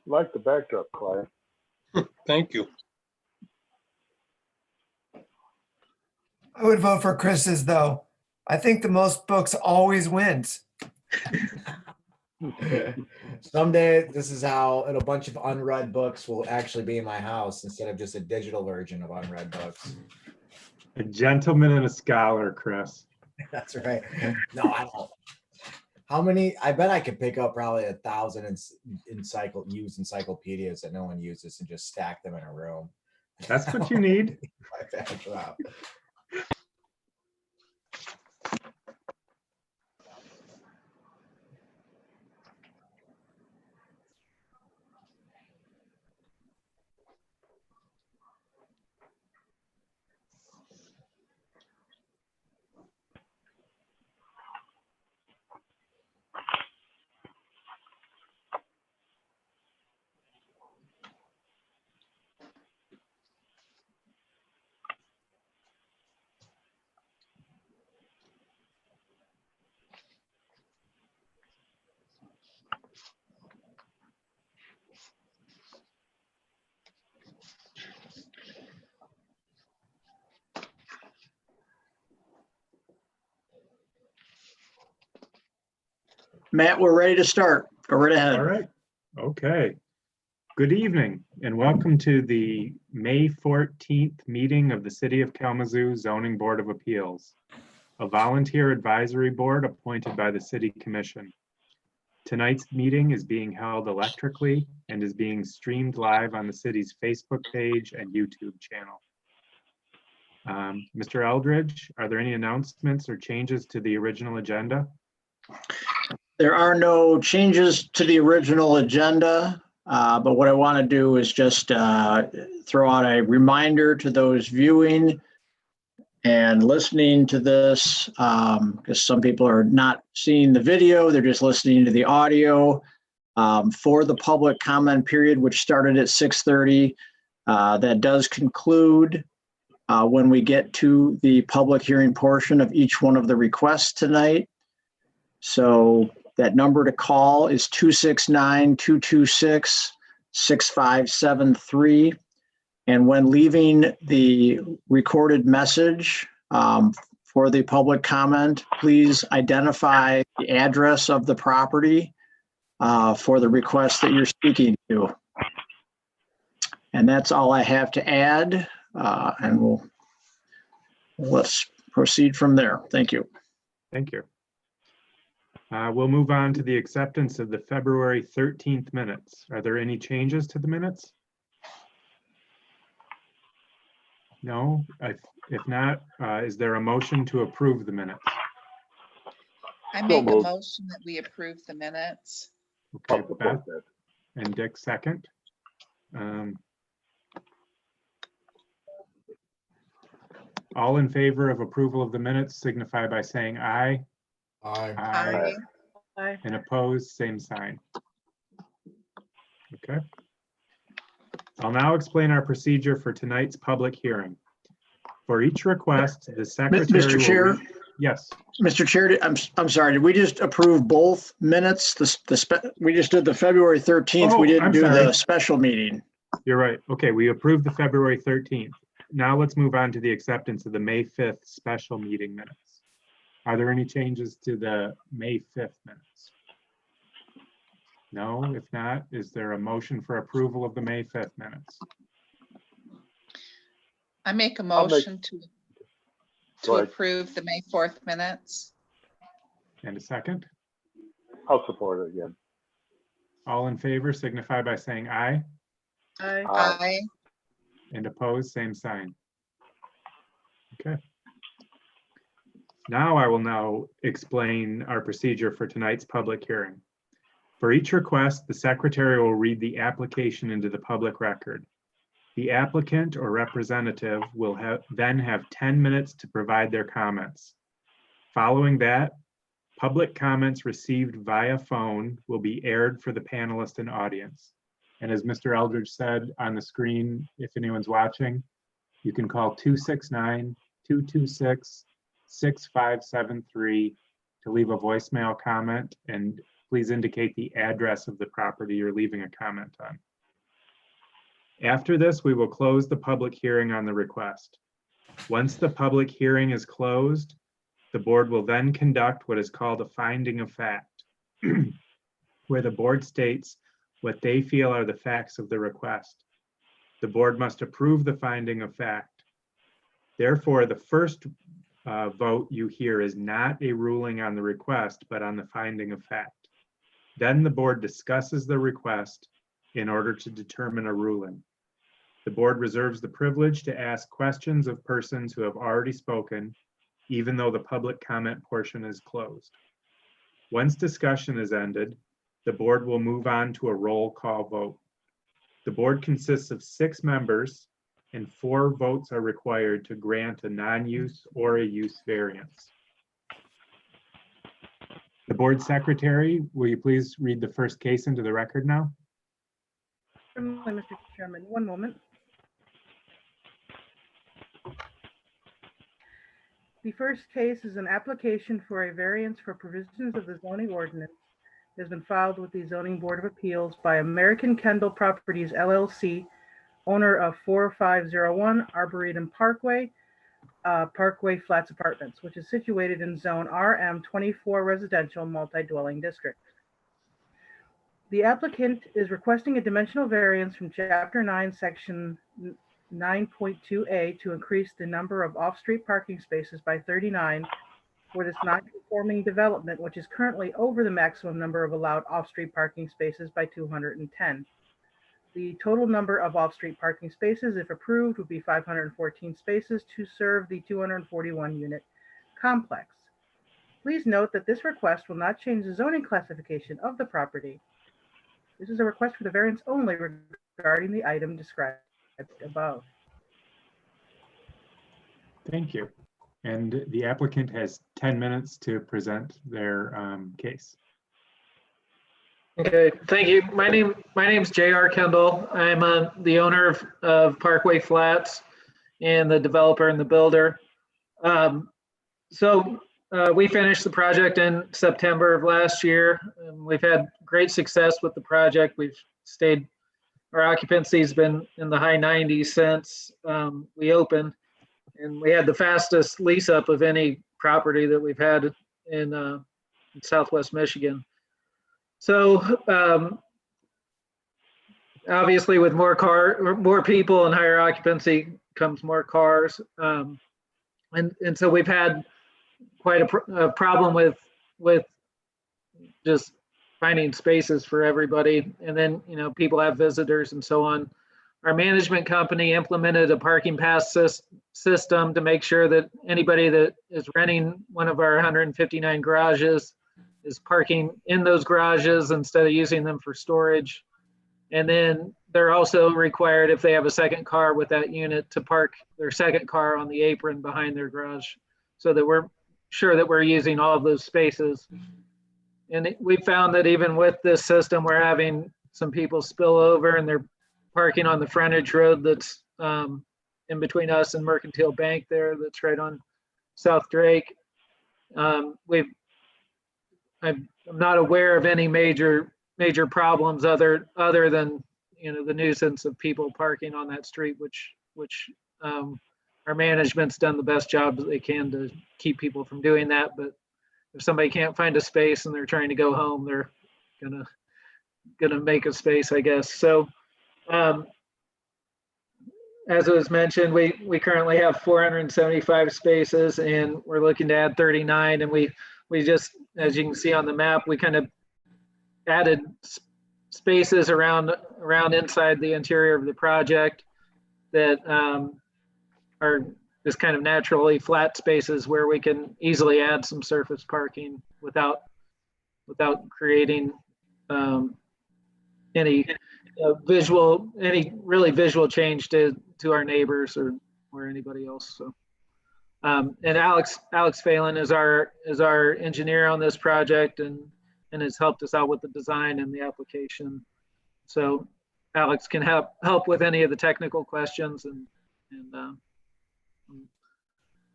Like the backdrop, Clyde. Thank you. I would vote for Chris's though. I think the most books always wins. Someday, this is how a bunch of unread books will actually be in my house instead of just a digital version of unread books. A gentleman and a scholar, Chris. That's right. No, I don't. How many? I bet I could pick up probably 1,000 used encyclopedias that no one uses and just stack them in a room. That's what you need. Wow. Matt, we're ready to start. Go right ahead. All right. Okay. Good evening and welcome to the May 14th meeting of the City of Kalamazoo Zoning Board of Appeals, a volunteer advisory board appointed by the City Commission. Tonight's meeting is being held electrically and is being streamed live on the city's Facebook page and YouTube channel. Mr. Eldridge, are there any announcements or changes to the original agenda? There are no changes to the original agenda, but what I want to do is just throw out a reminder to those viewing and listening to this, because some people are not seeing the video, they're just listening to the audio. For the public comment period, which started at 6:30, that does conclude when we get to the public hearing portion of each one of the requests tonight. So that number to call is 269-226-6573. And when leaving the recorded message for the public comment, please identify the address of the property for the request that you're speaking to. And that's all I have to add. And let's proceed from there. Thank you. Thank you. We'll move on to the acceptance of the February 13th minutes. Are there any changes to the minutes? No? If not, is there a motion to approve the minutes? I make a motion that we approve the minutes. Okay, Beth and Dick second. All in favor of approval of the minutes signify by saying aye. Aye. Aye. And opposed, same sign. Okay. I'll now explain our procedure for tonight's public hearing. For each request, the secretary Mr. will Chair? read- Yes, Mr. Chair, I'm sorry, did we just approve both minutes? We just did the February 13th. We Oh, didn't I'm do sorry. the special meeting. you're right. Okay, we approved the February 13th. Now let's move on to the acceptance of the May 5th special meeting minutes. Are there any changes to the May 5th minutes? No, if not, is there a motion for approval of the May 5th minutes? I make a I'll make- motion to Go ahead. approve the May 4th minutes. And a second? I'll support it again. All in favor signify by saying aye, Aye. and opposed, same sign. Okay. Now I will explain our procedure for tonight's public hearing. For each request, the secretary will read the application into the public record. The applicant or representative will then have 10 minutes to provide their comments. Following that, public comments received via phone will be aired for the panelists and audience. And as Mr. Eldridge said on the screen, if anyone's watching, you can call 269-226-6573 to leave a voicemail comment, and please indicate the address of the property you're leaving a comment on. After this, we will close the public hearing on the request. Once the public hearing is closed, the board will then conduct what is called a finding of fact, where the board states what they feel are the facts of the request. The board must approve the finding of fact. Therefore, the first vote you hear is not a ruling on the request, but on the finding of fact. Then the board discusses the request in order to determine a ruling. The board reserves the privilege to ask questions of persons who have already spoken, even though the public comment portion is closed. Once discussion is ended, the board will move on to a roll call vote. The board consists of 6 members, and 4 votes are required to grant a non-use or a use variance. The board secretary, will you please read the first case into the record now? Certainly, Mr. Chairman, one moment. The first case is an application for a variance for provisions of the zoning ordinance. It has been filed with the Zoning Board of Appeals by American Kendall Properties LLC, owner of 4501 Arboretum Parkway, Parkway Flats Apartments, which is situated in Zone RM24 Residential Multi-Dwelling District. The applicant is requesting a dimensional variance from Chapter 9, Section 9.2A to increase the number of off-street parking spaces by 39 for this non-conforming development, which is currently over the maximum number of allowed off-street parking spaces by 210. The total number of off-street parking spaces, if approved, would be 514 spaces to serve the 241 unit complex. Please note that this request will not change the zoning classification of the property. This is a request for the variance only regarding the item described above. Thank you. And the applicant has 10 minutes to present their case. Okay, thank you. My name's J.R. Kendall. I'm the owner of Parkway Flats and the developer and the builder. We finished the project in September of last year. We've had great success with the project. Our occupancy's been in the high 90s since we opened, and we had the fastest lease up of any property that we've had in Southwest Michigan. So obviously with more people and higher occupancy comes more cars. And so we've had quite a problem with just finding spaces for everybody. And then, people have visitors and so on. Our management company implemented a parking pass system to make sure that anybody that is renting one of our 159 garages is parking in those garages instead of using them for storage. And then they're also required, if they have a second car with that unit, to park their second car on the apron behind their garage, so that we're sure that we're using all of those spaces. And we found that even with this system, we're having some people spill over and they're parking on the frontage road that's in between us and Mercantile Bank there, that's right on South Drake. I'm not aware of any major problems other than the nuisance of people parking on that street, which our management's done the best job that they can to keep people from doing that. But if somebody can't find a space and they're trying to go home, they're gonna make a space, I guess. So as it was mentioned, we currently have 475 spaces and we're looking to add 39, and we just, as you can see on the map, we kind of added spaces around inside the interior of the project that are just kind of naturally flat spaces where we can easily add some surface parking without creating any really visual change to our neighbors or anybody else. So and Alex Phelan is our engineer on this project and has helped us out with the design and the application. So Alex can help with any of the technical questions, and I'm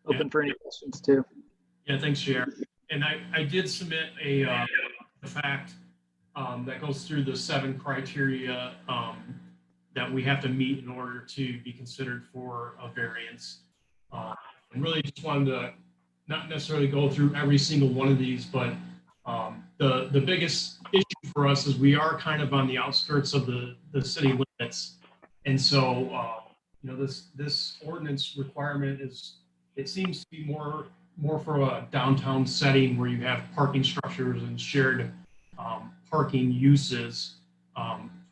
open for any questions too. Yeah, thanks, Chair. And I did submit a fact that goes through the 7 criteria that we have to meet in order to be considered for a variance. And really just wanted to not necessarily go through every single one of these, but the biggest issue for us is we are kind of on the outskirts of the city limits. And so, you know, this ordinance requirement it seems to be more for a downtown setting where you have parking structures and shared parking uses.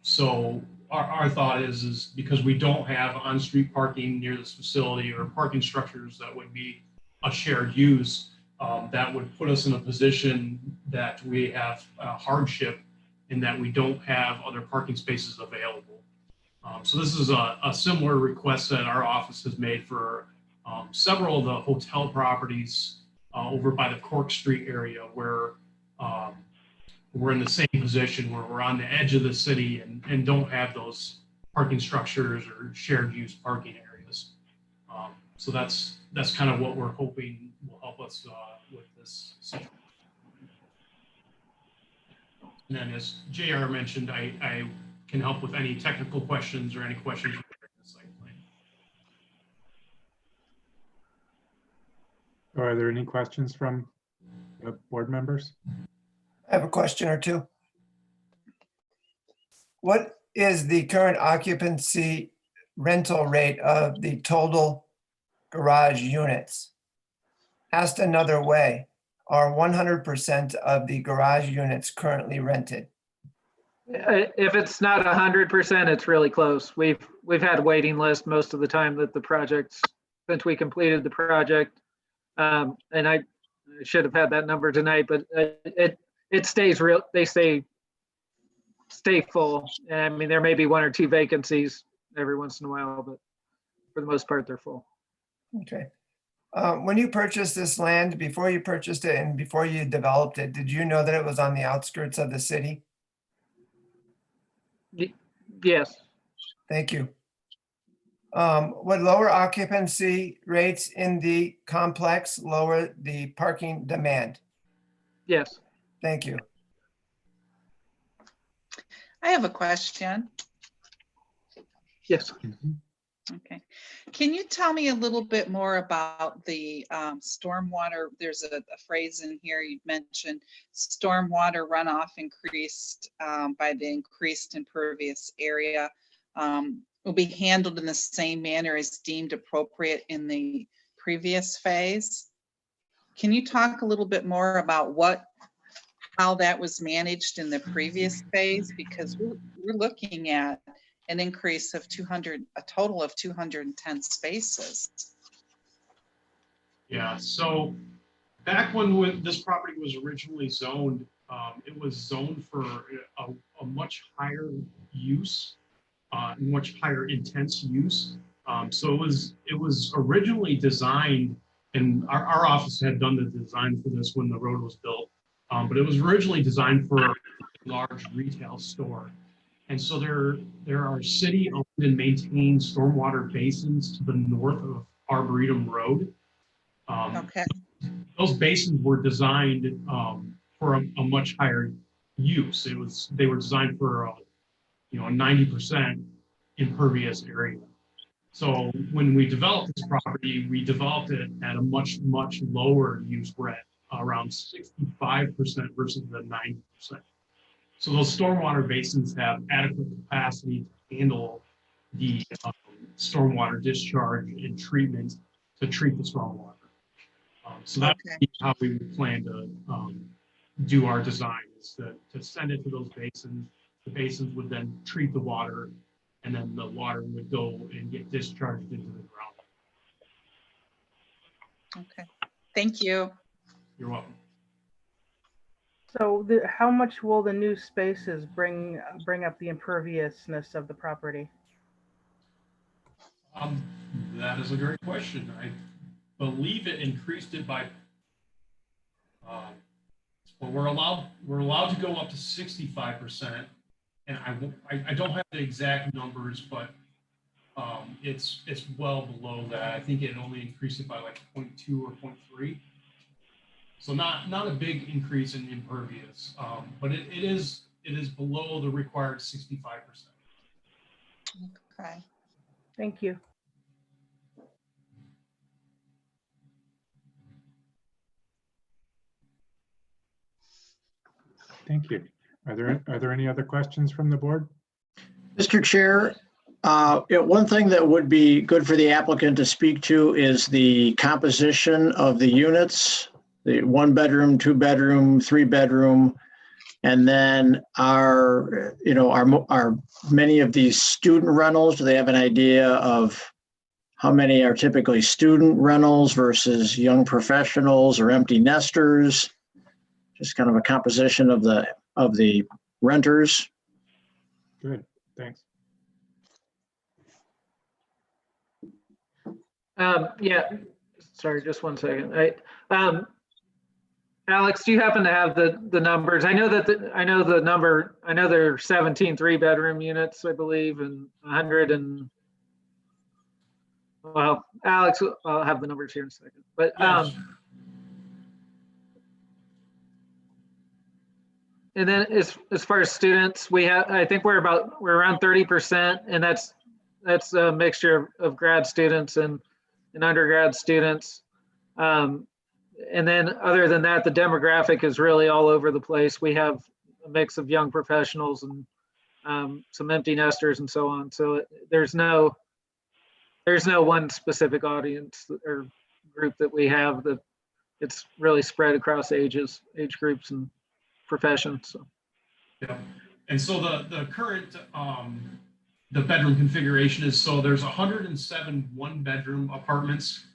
So our thought is because we don't have on-street parking near this facility or parking structures that would be a shared use, that would put us in a position that we have a hardship in that we don't have other parking spaces available. So this is a similar request that our office has made for several of the hotel properties over by the Cork Street area where we're in the same position where we're on the edge of the city and don't have those parking structures or shared use parking areas. So that's kind of what we're hoping will help us with this situation. And then as JR mentioned, I can help with any technical questions or any questions regarding the site plan. Are there any questions from the board members? I have a question or two. What is the current occupancy rental rate of the total garage units? Asked another way, are 100% of the garage units currently rented? If it's not 100%, it's really close. We've had waiting list most of the time that the projects, since we completed the project. And I should have had that number tonight, but it stays real. They stay full. And I mean, there may be 1 or 2 vacancies every once in a while, but for the most part, they're full. Okay. When you purchased this land, before you purchased it and before you developed it, did you know that it was on the outskirts of the city? Yes. Thank you. Would lower occupancy rates in the complex lower the parking demand? Yes. Thank you. I have a question. Yes. Okay. Can you tell me a little bit more about the stormwater? There's a phrase in here you mentioned, stormwater runoff increased by the increased impervious area. Will be handled in the same manner as deemed appropriate in the previous phase. Can you talk a little bit more about how that was managed in the previous phase? Because we're looking at an increase of a total of 210 spaces. Yeah, so back when this property was originally zoned, it was zoned for a much higher use, much higher intense use. So it was originally designed, and our office had done the design for this when the road was built, but it was originally designed for a large retail store. And so there are city-owned and maintained stormwater basins to the north of Arboretum Road. Okay. Those basins were designed for a much higher use. They were designed for a 90% impervious area. So when we developed this property, we developed it at a much lower use. We're at around 65% versus the 90%. So those stormwater basins have adequate capacity to handle the stormwater discharge and treatment to treat the stormwater. So that's how we would plan to do our design, is to send it to those basins. The basins would then treat the water, and then the water would go and get discharged into the ground. Okay, thank you. You're welcome. So how much will the new spaces bring up the imperviousness of the property? That is a great question. I believe it increased it by, well, we're allowed to go up to 65%, and I don't have the exact numbers, but it's well below that. I think it only increased it by like 0.2 or 0.3. So not a big increase in impervious, but it is it is below the required 65%. Okay. Thank you. Thank you. Are there any other questions from the board? Mr. Chair, one thing that would be good for the applicant to speak to is the composition of the units, the 1 bedroom, 2 bedroom, 3 bedroom, and then are many of these student rentals, do they have an idea of how many are typically student rentals versus young professionals or empty nesters? Just kind of a composition of the renters. Good, thanks. Yeah, sorry, just one second. Alex, do you happen to have the numbers? I know there are 17 3-bedroom units, I believe, and 100 and, well, Alex, I'll have the numbers here in a second. But and then as far as students, I think we're around 30%, and that's a mixture of grad students and undergrad students. And then other than that, the demographic is really all over the place. We have a mix of young professionals and some empty nesters and so on. So there's no one specific audience or group that we have. That it's really spread across age groups and professions. So. Yeah. And so the current the bedroom configuration is, so there's 107 1-bedroom apartments,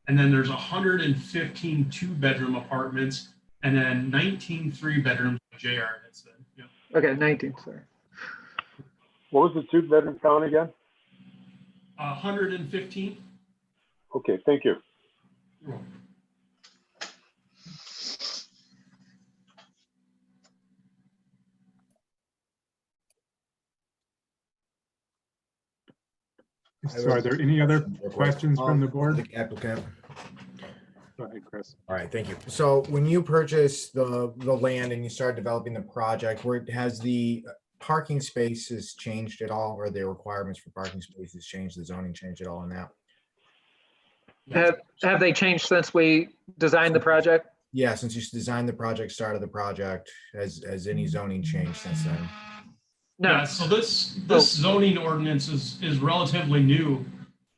and then there's 115 2-bedroom apartments, and then 19 3-bedrooms, JR had said. Yeah. Okay, 19, sorry. What was the 2-bedroom count again? 115. Okay, thank you. You're welcome. So are there any other questions from the board? The applicant. Go ahead, Chris. All right, thank you. So when you purchased the land and you started developing the project, has the parking spaces changed at all, or the requirements for parking spaces changed, the zoning changed at all in that? Have they changed since we designed the project? Yeah, since you designed the project, started the project, has any zoning changed since then? No. Yeah, so this zoning ordinance is relatively new,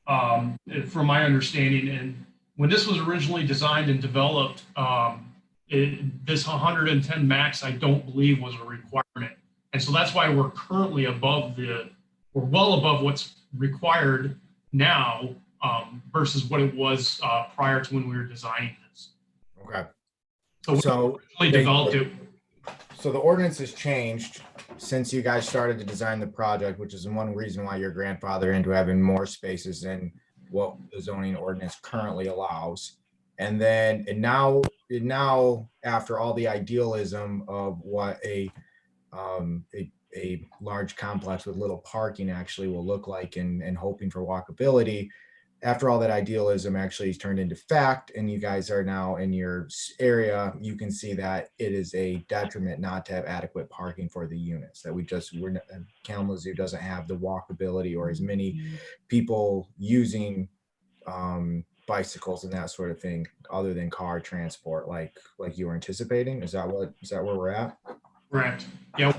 from my understanding. And when this was originally designed and developed, this 110 max, I don't believe was a requirement. And so that's why we're currently we're well above what's required now, versus what it was prior to when we were designing this. Okay. So we originally developed it. So the ordinance has changed since you guys started to design the project, which is one reason why you're grandfathered into having more spaces than what the zoning ordinance currently allows. And now after all the idealism of what a large complex with little parking actually will look like, and hoping for walkability, after all that idealism actually is turned into fact, and you guys are now in your area, you can see that it is a detriment not to have adequate parking for the units. That Kalamazoo doesn't have the walkability or as many people using bicycles and that sort of thing, other than car transport, like you were anticipating. Is that where we're at? Correct. Yeah,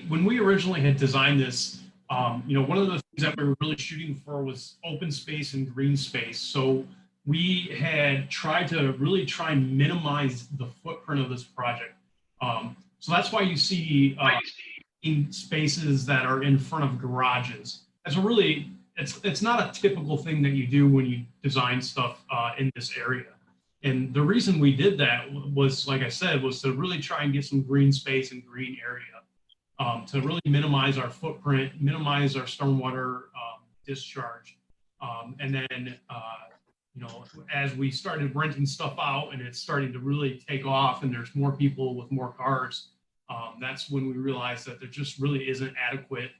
when we originally had designed this, one of the things that we were really shooting for was open space and green space. So we had tried to really try and minimize the footprint of this project. So that's why you see spaces that are in front of garages. That's really, it's not a typical thing that you do when you design stuff in this area. And the reason we did that was, like I said, was to really try and get some green space and green area. To really minimize our footprint, minimize our stormwater discharge. And then, as we started renting stuff out and it's starting to really take off and there's more people with more cars, that's when we realized that there just really isn't adequate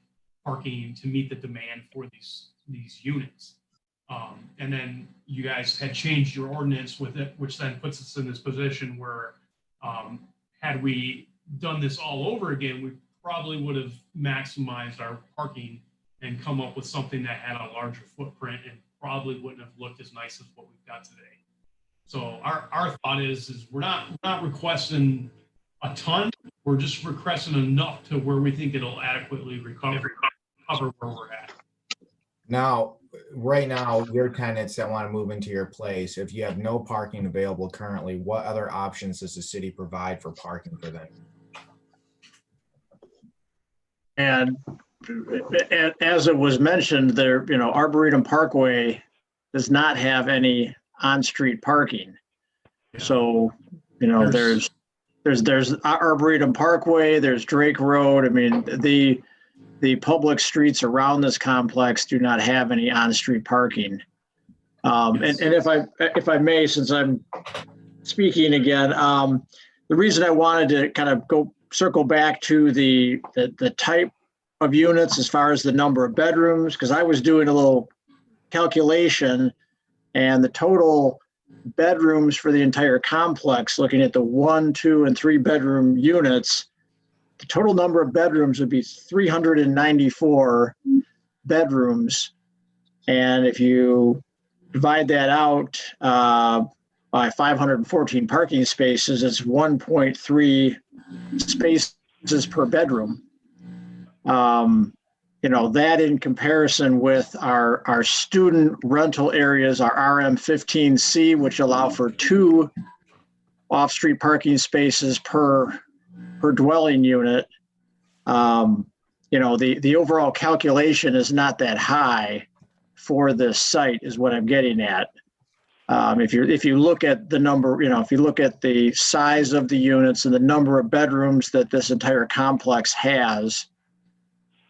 parking to meet the demand for these units. And then you guys had changed your ordinance with it, which then puts us in this position where had we done this all over again, we probably would have maximized our parking and come up with something that had a larger footprint and probably wouldn't have looked as nice as what we've got today. So our thought is we're not requesting a ton. We're just requesting enough to where we think it'll adequately cover where we're at. Now, right now, your tenants that want to move into your place, if you have no parking available currently, what other options does the city provide for parking for them? And as it was mentioned there, Arboretum Parkway does not have any on-street parking. So, there's Arboretum Parkway, there's Drake Road. I mean, the public streets around this complex do not have any on-street parking. And if I may, since I'm speaking again, the reason I wanted to kind of circle back to the type of units as far as the number of bedrooms, because I was doing a little calculation, and the total bedrooms for the entire complex, looking at the 1, 2, and 3 bedroom units, the total number of bedrooms would be 394 bedrooms. And if you divide that out by 514 parking spaces, it's 1.3 spaces per bedroom. That in comparison with our student rental areas, our RM15C, which allow for 2 off-street parking spaces per dwelling unit, the overall calculation is not that high for this site, is what I'm getting at. If you look at the number, if you look at the size of the units and the number of bedrooms that this entire complex has,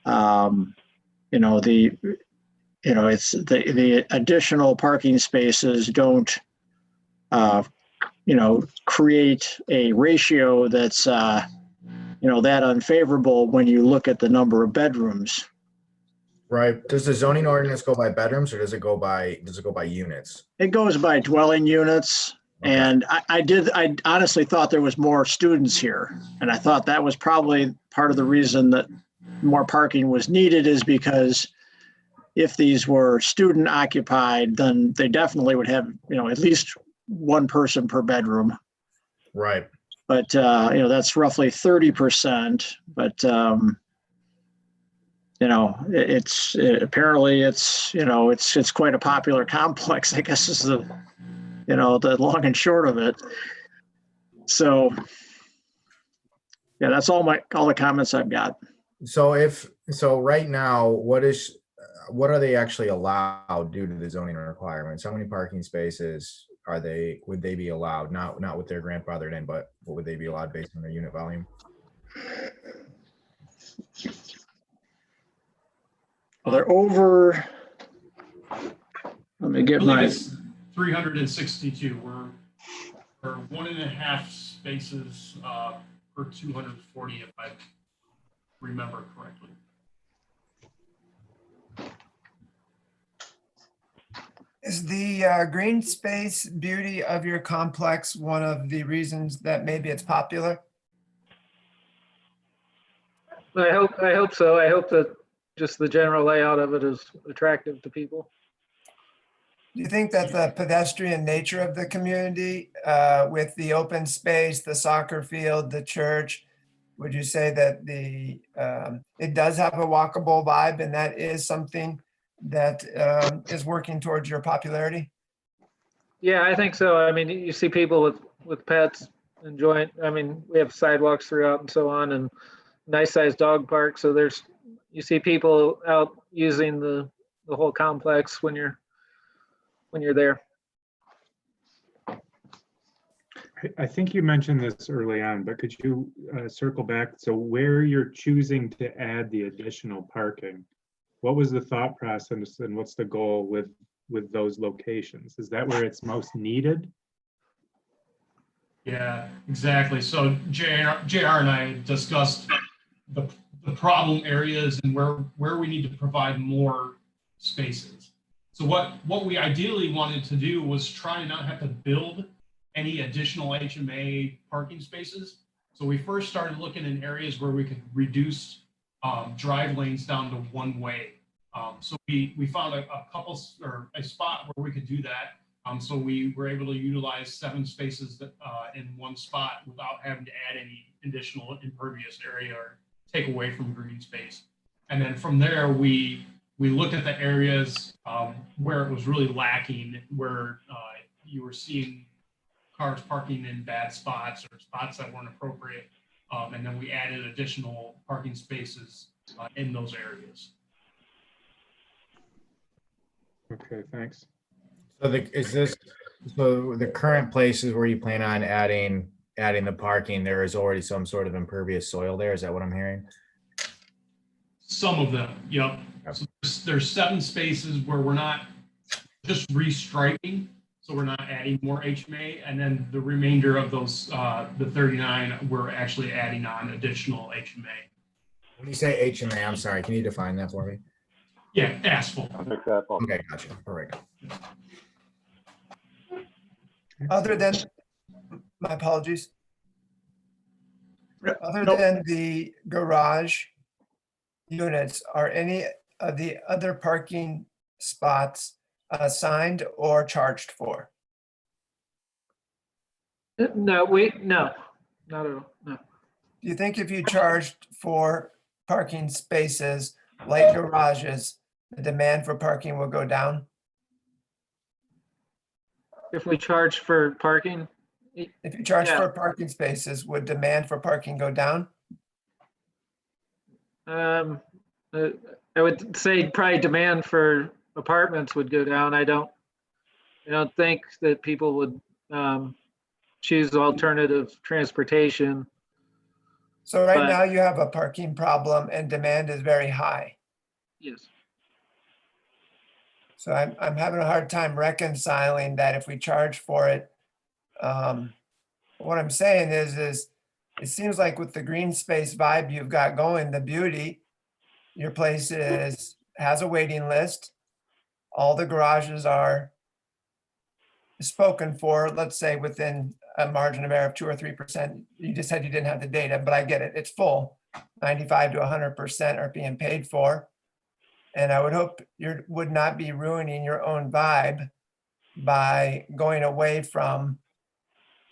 it's the additional parking spaces don't, create a ratio that's, that unfavorable when you look at the number of bedrooms. Right. Does the zoning ordinance go by bedrooms, or does it go by units? It goes by dwelling units. Okay. And I honestly thought there was more students here. And I thought that was probably part of the reason that more parking was needed, is because if these were student occupied, then they definitely would have, at least one person per bedroom. Right. But, that's roughly 30%. But, apparently it's quite a popular complex, I guess, is the long and short of it. So, yeah, that's all the comments I've got. So right now, what are they actually allowed due to the zoning requirements? How many parking spaces would they be allowed? Not with their grandfathered in, but what would they be allowed based on their unit volume? Well, they're over. Let me get my. It's 362. We're 1.5 spaces per 240, if I remember correctly. Is the green space beauty of your complex one of the reasons that maybe it's popular? I hope so. I hope that just the general layout of it is attractive to people. Do you think that the pedestrian nature of the community, with the open space, the soccer field, the church, would you say that it does have a walkable vibe, and that is something that is working towards your popularity? Yeah, I think so. I mean, you see people with pets enjoying. I mean, we have sidewalks throughout and so on, and nice sized dog park. So you see people out using the whole complex when you're there. I think you mentioned this early on, but could you circle back? So where you're choosing to add the additional parking, what was the thought process, and what's the goal with those locations? Is that where it's most needed? Yeah, exactly. So JR and I discussed the problem areas and where we need to provide more spaces. So what we ideally wanted to do was try and not have to build any additional HMA parking spaces. So we first started looking in areas where we could reduce drive lanes down to one way. So we found a couple or a spot where we could do that. So we were able to utilize 7 spaces in one spot without having to add any additional impervious area or take away from green space. And then from there, we looked at the areas where it was really lacking, where you were seeing cars parking in bad spots or spots that weren't appropriate. And then we added additional parking spaces in those areas. Okay, thanks. So the current places where you plan on adding the parking, there is already some sort of impervious soil there. Is that what I'm hearing? Some of them, yep. Yep. So there's 7 spaces where we're not just restriping, so we're not adding more HMA, and then the remainder of those, the 39, we're actually adding on additional HMA. When you say HMA, I'm sorry, can you define that for me? Yeah, asphalt. Example. Okay, gotcha. All right. Other than, my apologies. Other Nope. than the garage units, are any of the other parking spots assigned or charged for? No, no, not at all, no. Do you think if you charged for parking spaces like garages, the demand for parking will go down? If we charge for parking, If you charge Yeah. for parking spaces, would demand for parking go down? I would say probably demand for apartments would go down. I don't think that people would choose alternative transportation. So right But- now you have a parking problem and demand is very high. Yes. So I'm having a hard time reconciling that if we charge for it. What I'm saying is it seems like with the green space vibe you've got going, the beauty, your place has a waiting list. All the garages are spoken for, let's say within a margin of error of 2 or 3%. You just said you didn't have the data, but I get it. It's full. 95 to 100% are being paid for. And I would hope you would not be ruining your own vibe by going away from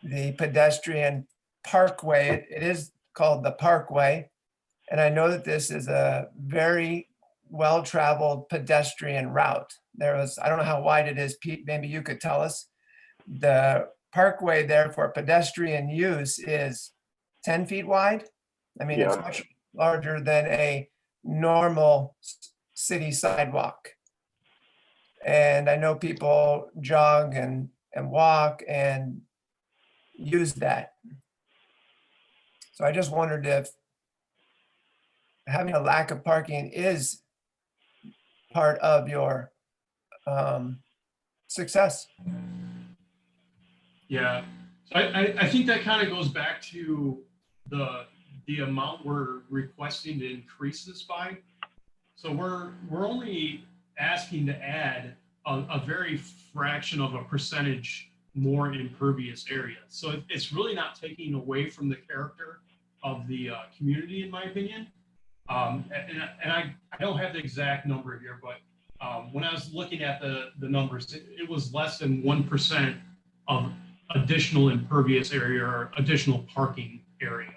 the pedestrian parkway. It is called the Parkway. And I know that this is a very well-traveled pedestrian route. I don't know how wide it is, Pete, maybe you could tell us. The Parkway there for pedestrian use is 10 feet wide. I mean, it's Yeah. much larger than a normal city sidewalk. And I know people jog and walk and use that. So I just wondered if having a lack of parking is part of your success. Yeah, so I think that kind of goes back to the amount we're requesting to increase this by. So we're only asking to add a very fraction of a percentage more impervious area. So it's really not taking away from the character of the community, in my opinion. And I don't have the exact number here, but when I was looking at the numbers, it was less than 1% of additional impervious area or additional parking area.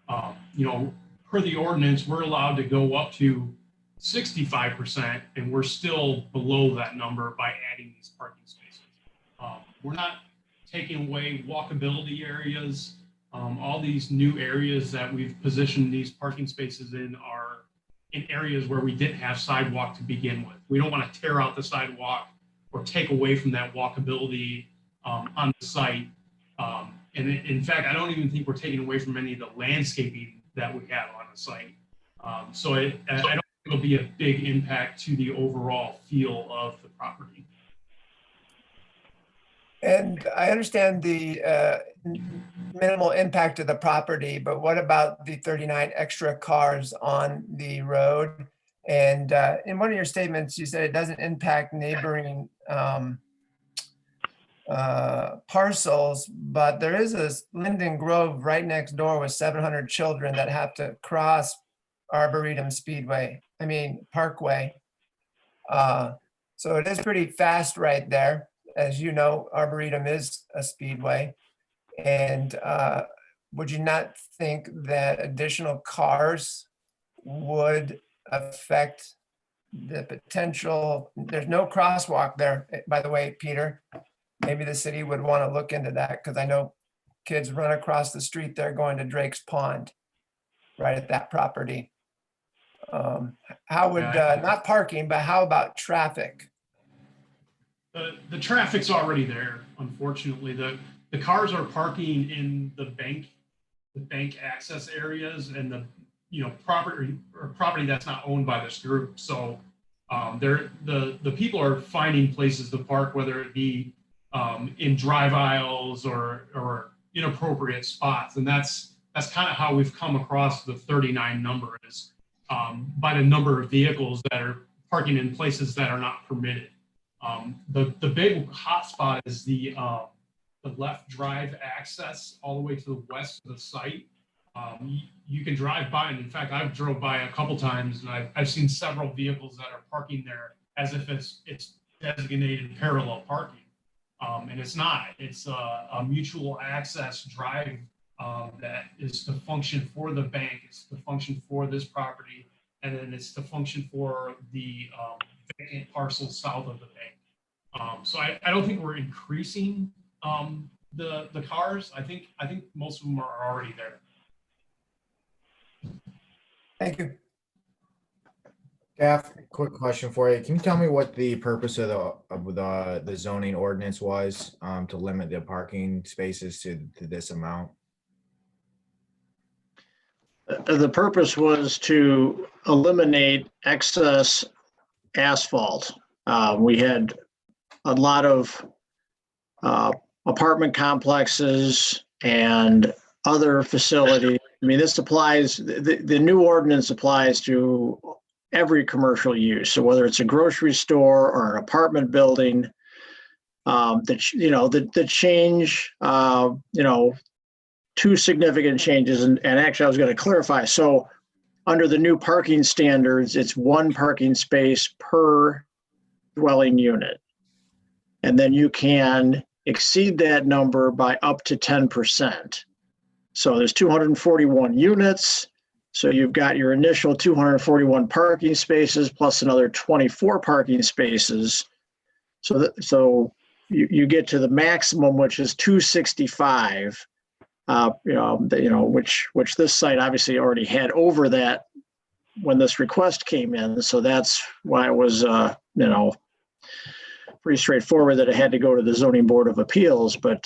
Per the ordinance, we're allowed to go up to 65%, and we're still below that number by adding these parking spaces. We're not taking away walkability areas. All these new areas that we've positioned these parking spaces in are in areas where we didn't have sidewalk to begin with. We don't want to tear out the sidewalk or take away from that walkability on the site. And in fact, I don't even think we're taking away from any of the landscaping that we have on the site. So I don't think it'll be a big impact to the overall feel of the property. And I understand the minimal impact of the property, but what about the 39 extra cars on the road? And in one of your statements, you said it doesn't impact neighboring parcels, but there is a Linden Grove right next door with 700 children that have to cross Arboretum Parkway. So it is pretty fast right there. As you know, Arboretum is a speedway. And would you not think that additional cars would affect the potential? There's no crosswalk there, by the way, Peter. Maybe the city would want to look into that, because I know kids run across the street there going to Drake's Pond, right at that property. How would, not parking, but how about traffic? The traffic's already there, unfortunately. The cars are parking in the bank access areas and the property that's not owned by this group. So the people are finding places to park, whether it be in drive aisles or inappropriate spots. And that's kind of how we've come across the 39 number, is by the number of vehicles that are parking in places that are not permitted. The big hotspot is the left drive access all the way to the west of the site. You can drive by, and in fact, I've drove by a couple times, and I've seen several vehicles that are parking there as if it's designated parallel parking. And it's not. It's a mutual access drive that is to function for the bank. It's to function for this property, and then it's to function for the vacant parcel south of the bank. So I don't think we're increasing the cars. I think most of them are already there. Thank you. Gaff, quick question for you. Can you tell me what the purpose of the zoning ordinance was to limit the parking spaces to this amount? The purpose was to eliminate excess asphalt. We had a lot of apartment complexes and other facilities. I mean, this applies, the new ordinance applies to every commercial use. So whether it's a grocery store or an apartment building, the change, two significant changes. And actually I was going to clarify. So under the new parking standards, it's one parking space per dwelling unit. And then you can exceed that number by up to 10%. So there's 241 units. So you've got your initial 241 parking spaces plus another 24 parking spaces. So you get to the maximum, which is 265. Which this site obviously already had over that when this request came in. So that's why it was, pretty straightforward that it had to go to the Zoning Board of Appeals. But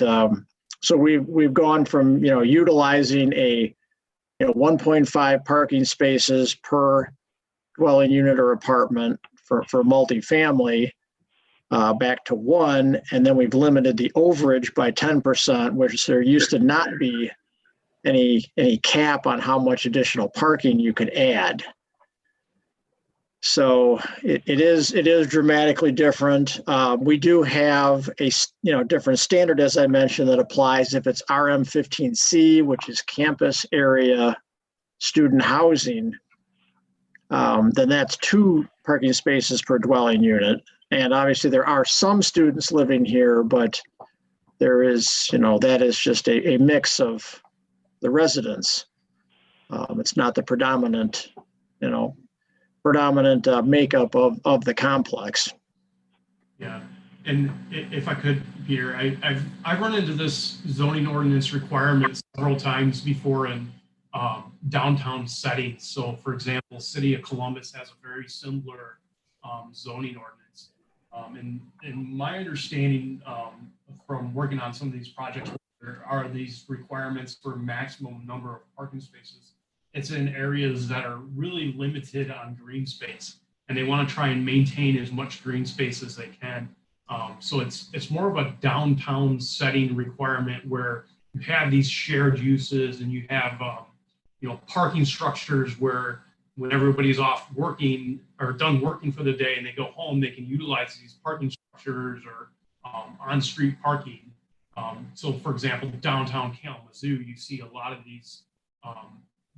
so we've gone from, utilizing a 1.5 parking spaces per dwelling unit or apartment for multifamily back to one, and then we've limited the overage by 10%, which there used to not be any cap on how much additional parking you could add. So it is dramatically different. We do have a different standard, as I mentioned, that applies if it's RM15C, which is campus area student housing. Then that's 2 parking spaces per dwelling unit. And obviously there are some students living here, but there is, that is just a mix of the residents. It's not the predominant makeup of the complex. Yeah, and if I could, Peter, I've run into this zoning ordinance requirement several times before in downtown settings. So for example, City of Columbus has a very similar zoning ordinance. And my understanding from working on some of these projects, there are these requirements for maximum number of parking spaces. It's in areas that are really limited on green space, and they want to try and maintain as much green space as they can. So it's more of a downtown setting requirement where you have these shared uses and you have parking structures where when everybody's off working or done working for the day and they go home, they can utilize these parking structures or on-street parking. So for example, downtown Kalamazoo, you see a lot of these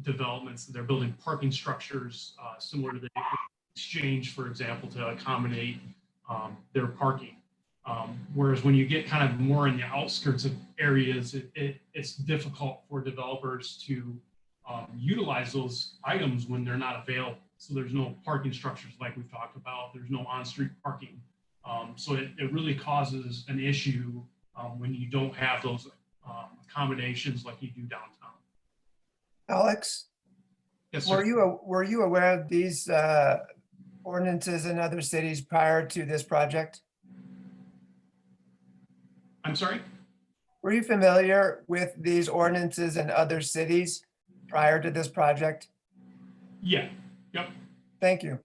developments, they're building parking structures similar to the Exchange, for example, to accommodate their parking. Whereas when you get kind of more in the outskirts of areas, it's difficult for developers to utilize those items when they're not available. So there's no parking structures like we've talked about. There's no on-street parking. So it really causes an issue when you don't have those accommodations like you do downtown. Alex, Yes, sir. were you aware of these ordinances in other cities prior to this project? I'm sorry? Were you familiar with these ordinances in other cities prior to this project? Yeah. Yep. Thank you.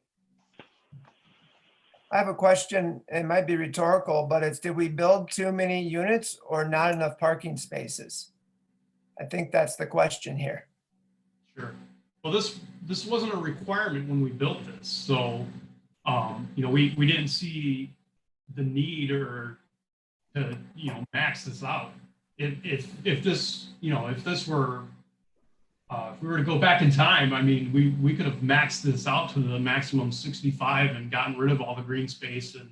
I have a question. It might be rhetorical, but it's, did we build too many units or not enough parking spaces? I think that's the question here. Sure. Well, this wasn't a requirement when we built this. So, you know, we didn't see the need or to, you know, max this out. If this, you know, if this were, if we were to go back in time, I mean, we could have maxed this out to the maximum 65 and gotten rid of all the green space and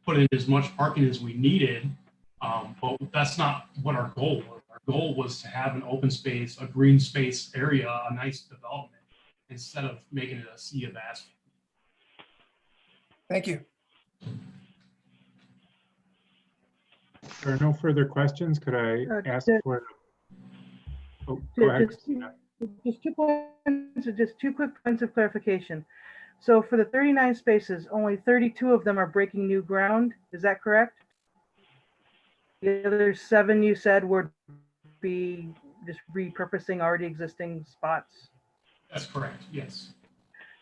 put in as much parking as we needed. But that's not what our goal was. Our goal was to have an open space, a green space area, a nice development, instead of making it a sea of asphalt. Thank you. If there are no further questions, could I ask for? Oh, go ahead, Christina. Just 2 points, just 2 quick points of clarification. So for the 39 spaces, only 32 of them are breaking new ground. Is that correct? The other 7 you said would be just repurposing already existing spots. That's correct. Yes.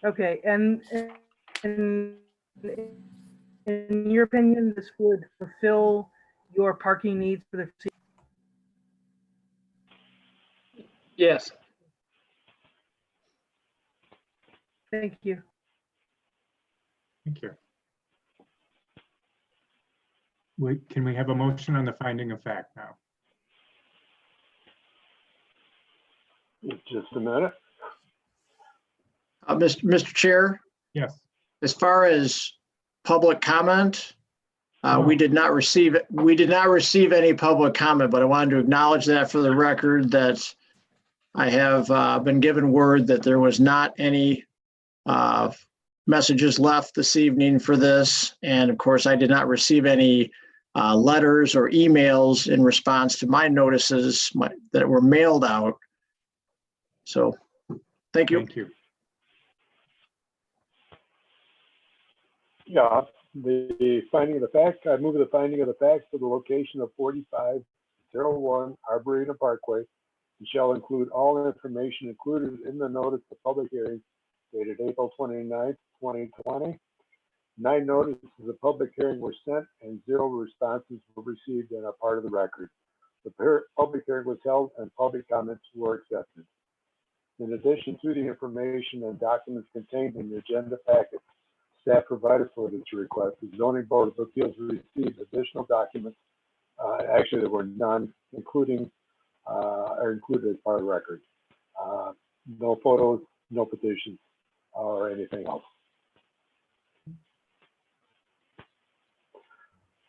Okay, and in your opinion, this would fulfill your parking needs for the city? Yes. Thank you. Thank you. Can we have a motion on the finding of fact now? Just a minute. Mr. Chair, Yes. as far as public comment, we did not receive any public comment, but I wanted to acknowledge that for the record that I have been given word that there was not any messages left this evening for this. And of course, I did not receive any letters or emails in response to my notices that were mailed out. So, thank you. Thank you. Yeah, the finding of the fact, I move the finding of the facts for the location of 4501 Arboretum Parkway and shall include all information included in the notice of public hearing dated April 29th, 2020. 9 notices of public hearing were sent and 0 responses were received and are part of the record. The public hearing was held and public comments were accepted. In addition to the information and documents contained in the agenda packet, staff provided for this request, the Zoning Board of Appeals received additional documents, actually there were none, including, are included as part of the record. No photos, no petitions, or anything else.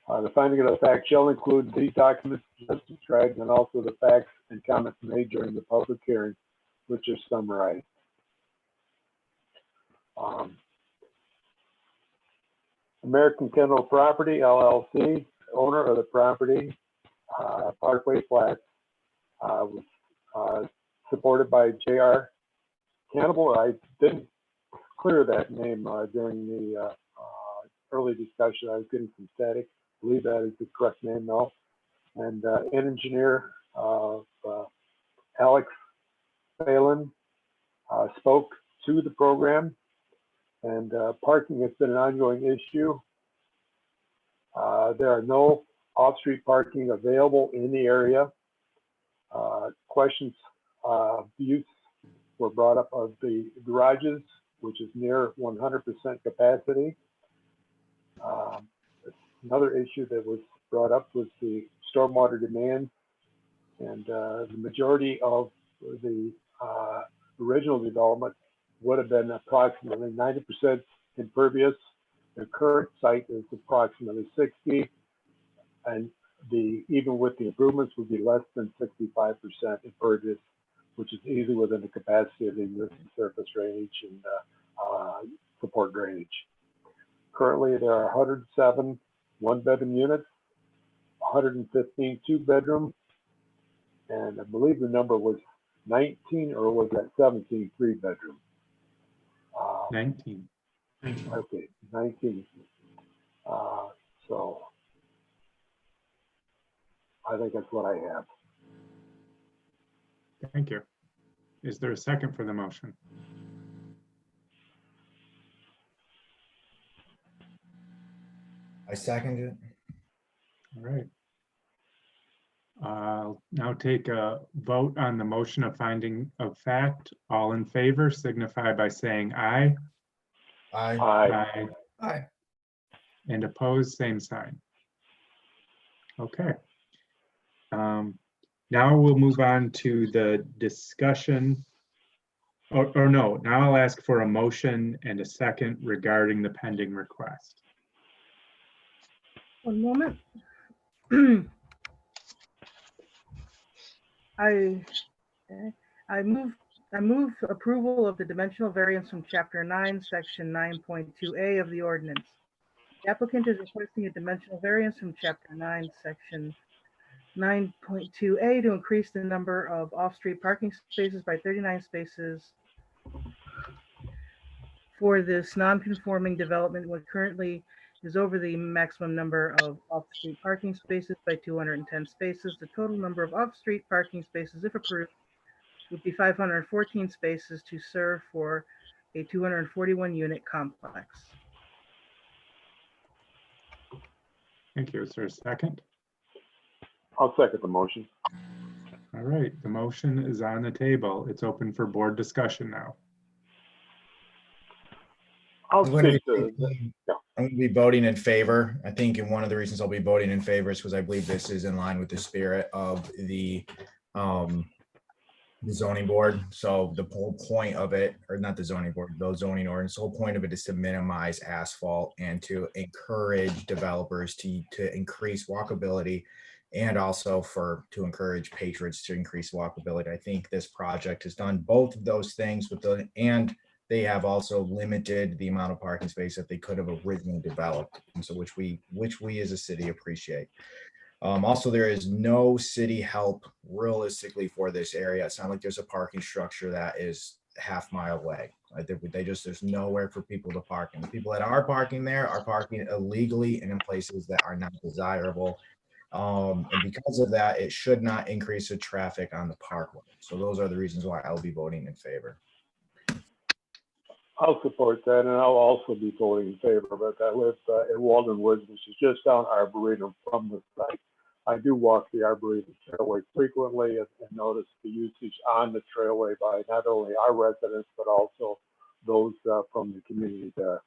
The finding of the fact shall include these documents just described and also the facts and comments made during the public hearing, which are summarized. American Kendall Property LLC, owner of the property, Parkway Flats, was supported by J.R. Cannibal. I didn't clear that name during the early discussion. I was getting some static. I believe that is the correct name though. And an engineer, Alex Phelan, spoke to the program. And parking has been an ongoing issue. There are no off-street parking available in the area. Questions of use were brought up of the garages, which is near 100% capacity. Another issue that was brought up was the stormwater demand. And the majority of the original development would have been approximately 90% impervious. The current site is approximately 60, and even with the improvements would be less than 65% impervious, which is easily within the capacity of the existing surface drainage and support drainage. Currently, there are 107 one-bedroom units, 115 two-bedroom, and I believe the number was 19, or was that 17 three-bedroom? 19. Okay, 19. So I think that's what I have. Thank you. Is there a second for the motion? I second it. All right. I'll now take a vote on the motion of finding of fact. All in favor signify by saying aye. Aye. Aye. Aye. And opposed, same sign. Okay. Now we'll move on to the discussion. Or no, now I'll ask for a motion and a second regarding the pending request. One moment. I move approval of the dimensional variance from chapter 9, section 9.2A of the ordinance. The applicant is requesting a dimensional variance from chapter 9, section 9.2A to increase the number of off-street parking spaces by 39 spaces for this non-conforming development, which currently is over the maximum number of off-street parking spaces by 210 spaces. The total number of off-street parking spaces, if approved, would be 514 spaces to serve for a 241 unit complex. Thank you. Is there a second? I'll second the motion. All right, the motion is on the table. It's open for board discussion now. I'll I'm going speak to to be voting in favor. I think, and one of the reasons I'll be voting in favor is because I believe this is in line with the spirit of the zoning board. So the whole point of it, or not the zoning board, the zoning ordinance, the whole point of it is to minimize asphalt and to encourage developers to increase walkability, and also to encourage patrons to increase walkability. I think this project has done both of those things and they have also limited the amount of parking space that they could have originally developed, and so which we as a city appreciate. Also, there is no city help realistically for this area. It's not like there's a parking structure that is half-mile away. There's nowhere for people to park, and the people that are parking there are parking illegally and in places that are not desirable. And because of that, it should not increase the traffic on the parkway. So those are the reasons why I'll be voting in favor. I'll support that, and I'll also be voting in favor of it. I live in Walden Woods, which is just down Arboretum from the site. I do walk the Arboretum Trailway frequently and notice the usage on the trailway by not only our residents, but also those from the community there.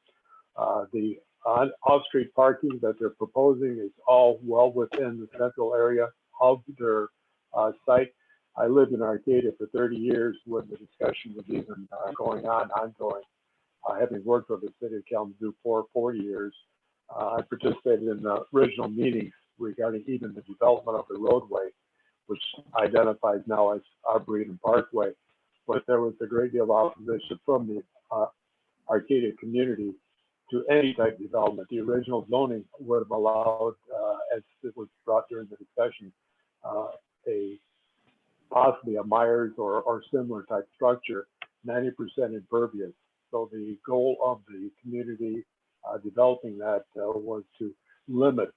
The off-street parking that they're proposing is all well within the central area of their site. I lived in Arcadia for 30 years when the discussion was even ongoing. Having worked for the city of Kalamazoo for 4 years, I participated in the original meetings regarding even the development of the roadway, which identifies now as Arboretum Parkway. But there was a great deal of opposition from the Arcadia community to any type of development. The original zoning would have allowed, as it was brought during the discussion, possibly a Myers or similar type structure, 90% impervious. So the goal of the community developing that was to limit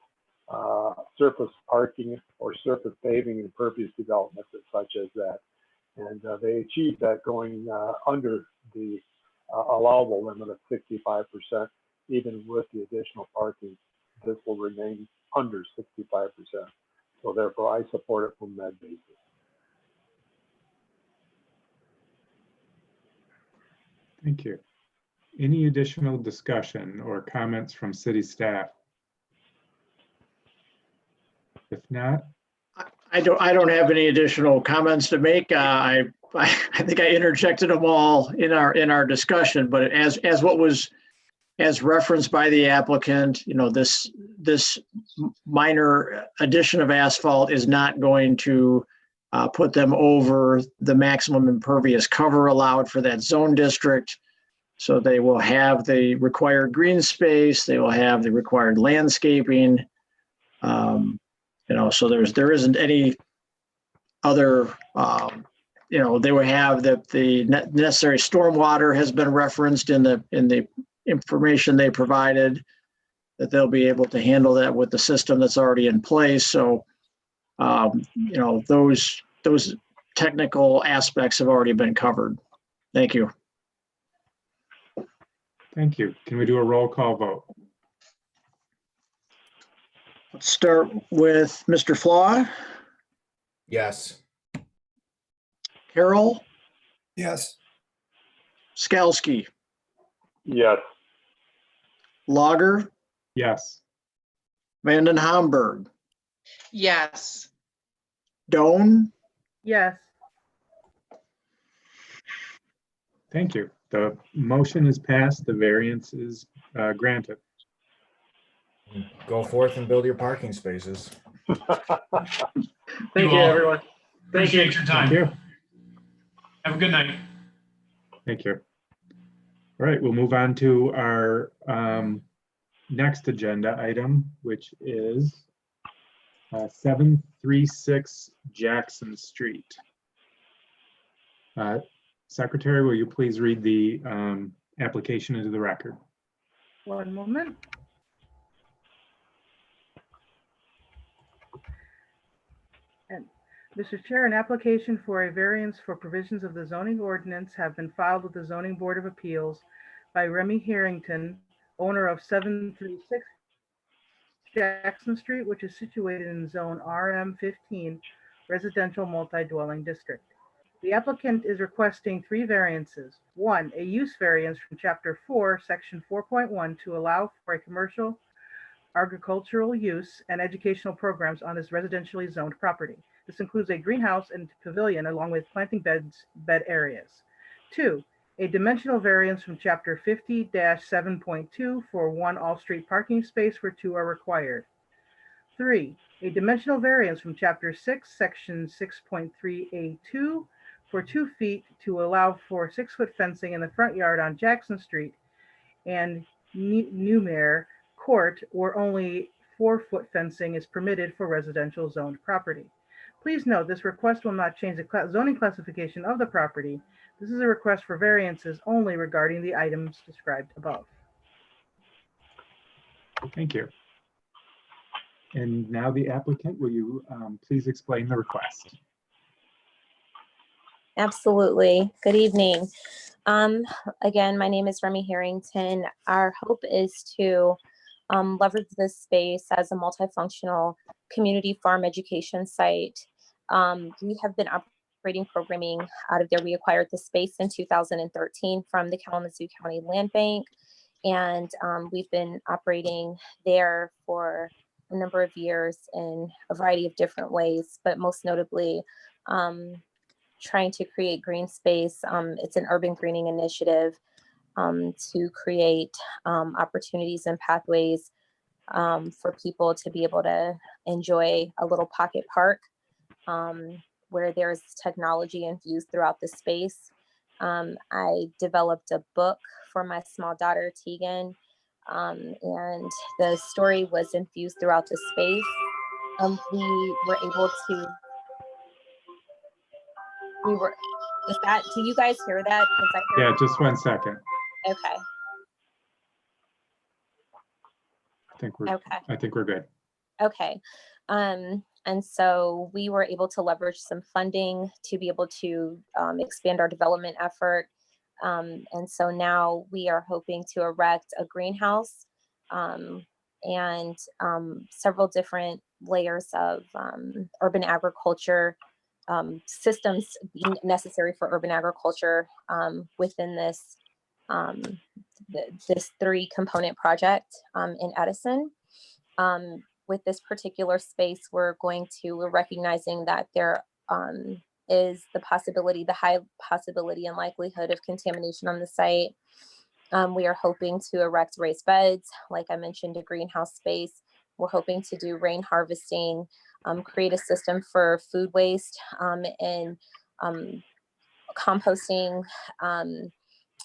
surface parking or surface paving and impervious development such as that. And they achieved that going under the allowable limit of 65%, even with the additional parking. This will remain under 65%. So therefore, I support it from that basis. Thank you. Any additional discussion or comments from city staff? If not, I don't have any additional comments to make. I think I interjected them all in our discussion, but as what was, as referenced by the applicant, this minor addition of asphalt is not going to put them over the maximum impervious cover allowed for that zone district. So they will have the required green space, they will have the required landscaping. So there isn't any other, they will have the necessary stormwater has been referenced in the information they provided, that they'll be able to handle that with the system that's already in place. So, those technical aspects have already been covered. Thank you. thank you. Can we do a roll call vote? Let's start with Mr. Flaw, Yes. Carol, Yes. Skalsky, Yes. Lager, Yes, Vanden Hamburg, Yes. Doan, Yes. thank you. The motion is passed. The variance is granted. Go forth and build your parking spaces. Thank you, all. everyone. Thank you. Appreciate your Thank time. you. Have a good night. Thank you. All right, we'll move on to our next agenda item, which is 736 Jackson Street. Secretary, will you please read the application into the record? One moment. And Mr. Chair, an application for a variance for provisions of the zoning ordinance have been filed with the Zoning Board of Appeals by Remy Harrington, owner of 736 Jackson Street, which is situated in zone RM15 residential multi-dwelling district. The applicant is requesting 3 variances. 1, a use variance from Chapter 4, Section 4.1 to allow for a commercial, agricultural use and educational programs on this residentially zoned property. This includes a greenhouse and pavilion along with planting bed areas. 2, a dimensional variance from Chapter 50-7.2 for 1 all-street parking space where 2 are required. 3, a dimensional variance from Chapter 6, Section 6.3A2 for 2 feet to allow for 6-foot fencing in the front yard on Jackson Street and Newmare Court, where only 4-foot fencing is permitted for residential zoned property. Please note, this request will not change the zoning classification of the property. This is a request for variances only regarding the items described above. Thank you. And now the applicant, will you please explain the request? Absolutely. Good evening. Again, my name is Remy Harrington. Our hope is to leverage this space as a multifunctional community farm education site. We have been operating programming out of there. We acquired the space in 2013 from the Kalamazoo County Land Bank, and we've been operating there for a number of years in a variety of different ways, but most notably trying to create green space. It's an urban greening initiative to create opportunities and pathways for people to be able to enjoy a little pocket park where there's technology infused throughout the space. I developed a book for my small daughter, Tegan, and the story was infused throughout the space. Do you guys hear that? Yeah, just 1 second. Okay. I think we're good. Okay. And so we were able to leverage some funding to be able to expand our development effort. And so now we are hoping to erect a greenhouse and several different layers of urban agriculture systems being necessary for urban agriculture within this this 3-component project in Edison. with this particular space, we're recognizing that there is the high possibility and likelihood of contamination on the site. We are hoping to erect raised beds, like I mentioned, a greenhouse space. We're hoping to do rain harvesting, create a system for food waste and composting,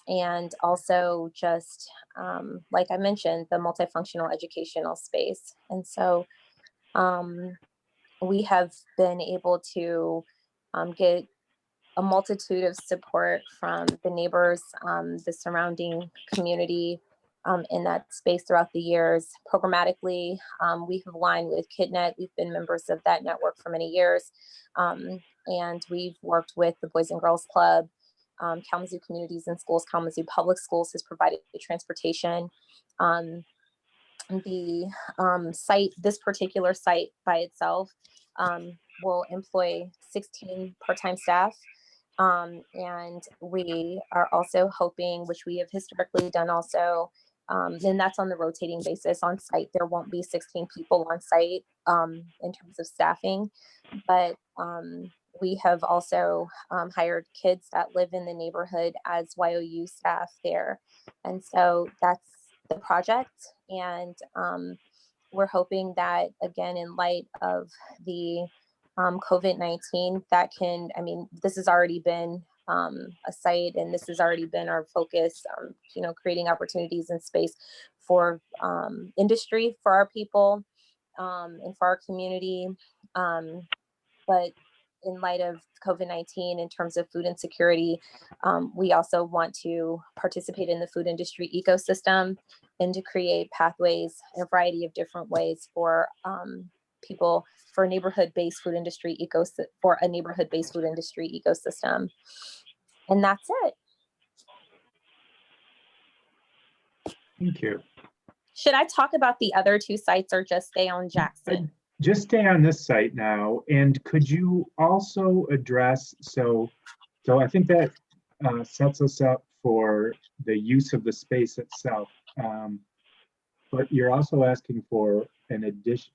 and also just, like I mentioned, the multifunctional educational space. And so we have been able to get a multitude of support from the neighbors, the surrounding community in that space throughout the years. Programmatically, we have aligned with KidNet. We've been members of that network for many years. And we've worked with the Boys and Girls Club, Kalamazoo Communities and Schools. Kalamazoo Public Schools has provided transportation. The site, this particular site by itself, will employ 16 part-time staff. And we are also hoping, which we have historically done also, and that's on the rotating basis on site. There won't be 16 people on site in terms of staffing, but we have also hired kids that live in the neighborhood as YOU staff there. And so that's the project. And we're hoping that, again, in light of the COVID-19, that can, I mean, this has already been a site, and this has already been our focus, creating opportunities in space for industry for our people and for our community. But in light of COVID-19, in terms of food insecurity, we also want to participate in the food industry ecosystem and to create pathways in a variety of different ways for people, for a neighborhood-based food industry ecosystem. And that's it. Thank you. Should I talk about the other two sites or just stay on Jackson? Just stay on this site now. And could you also address, so I think that sets us up for the use of the space itself. But you're also asking for an addition.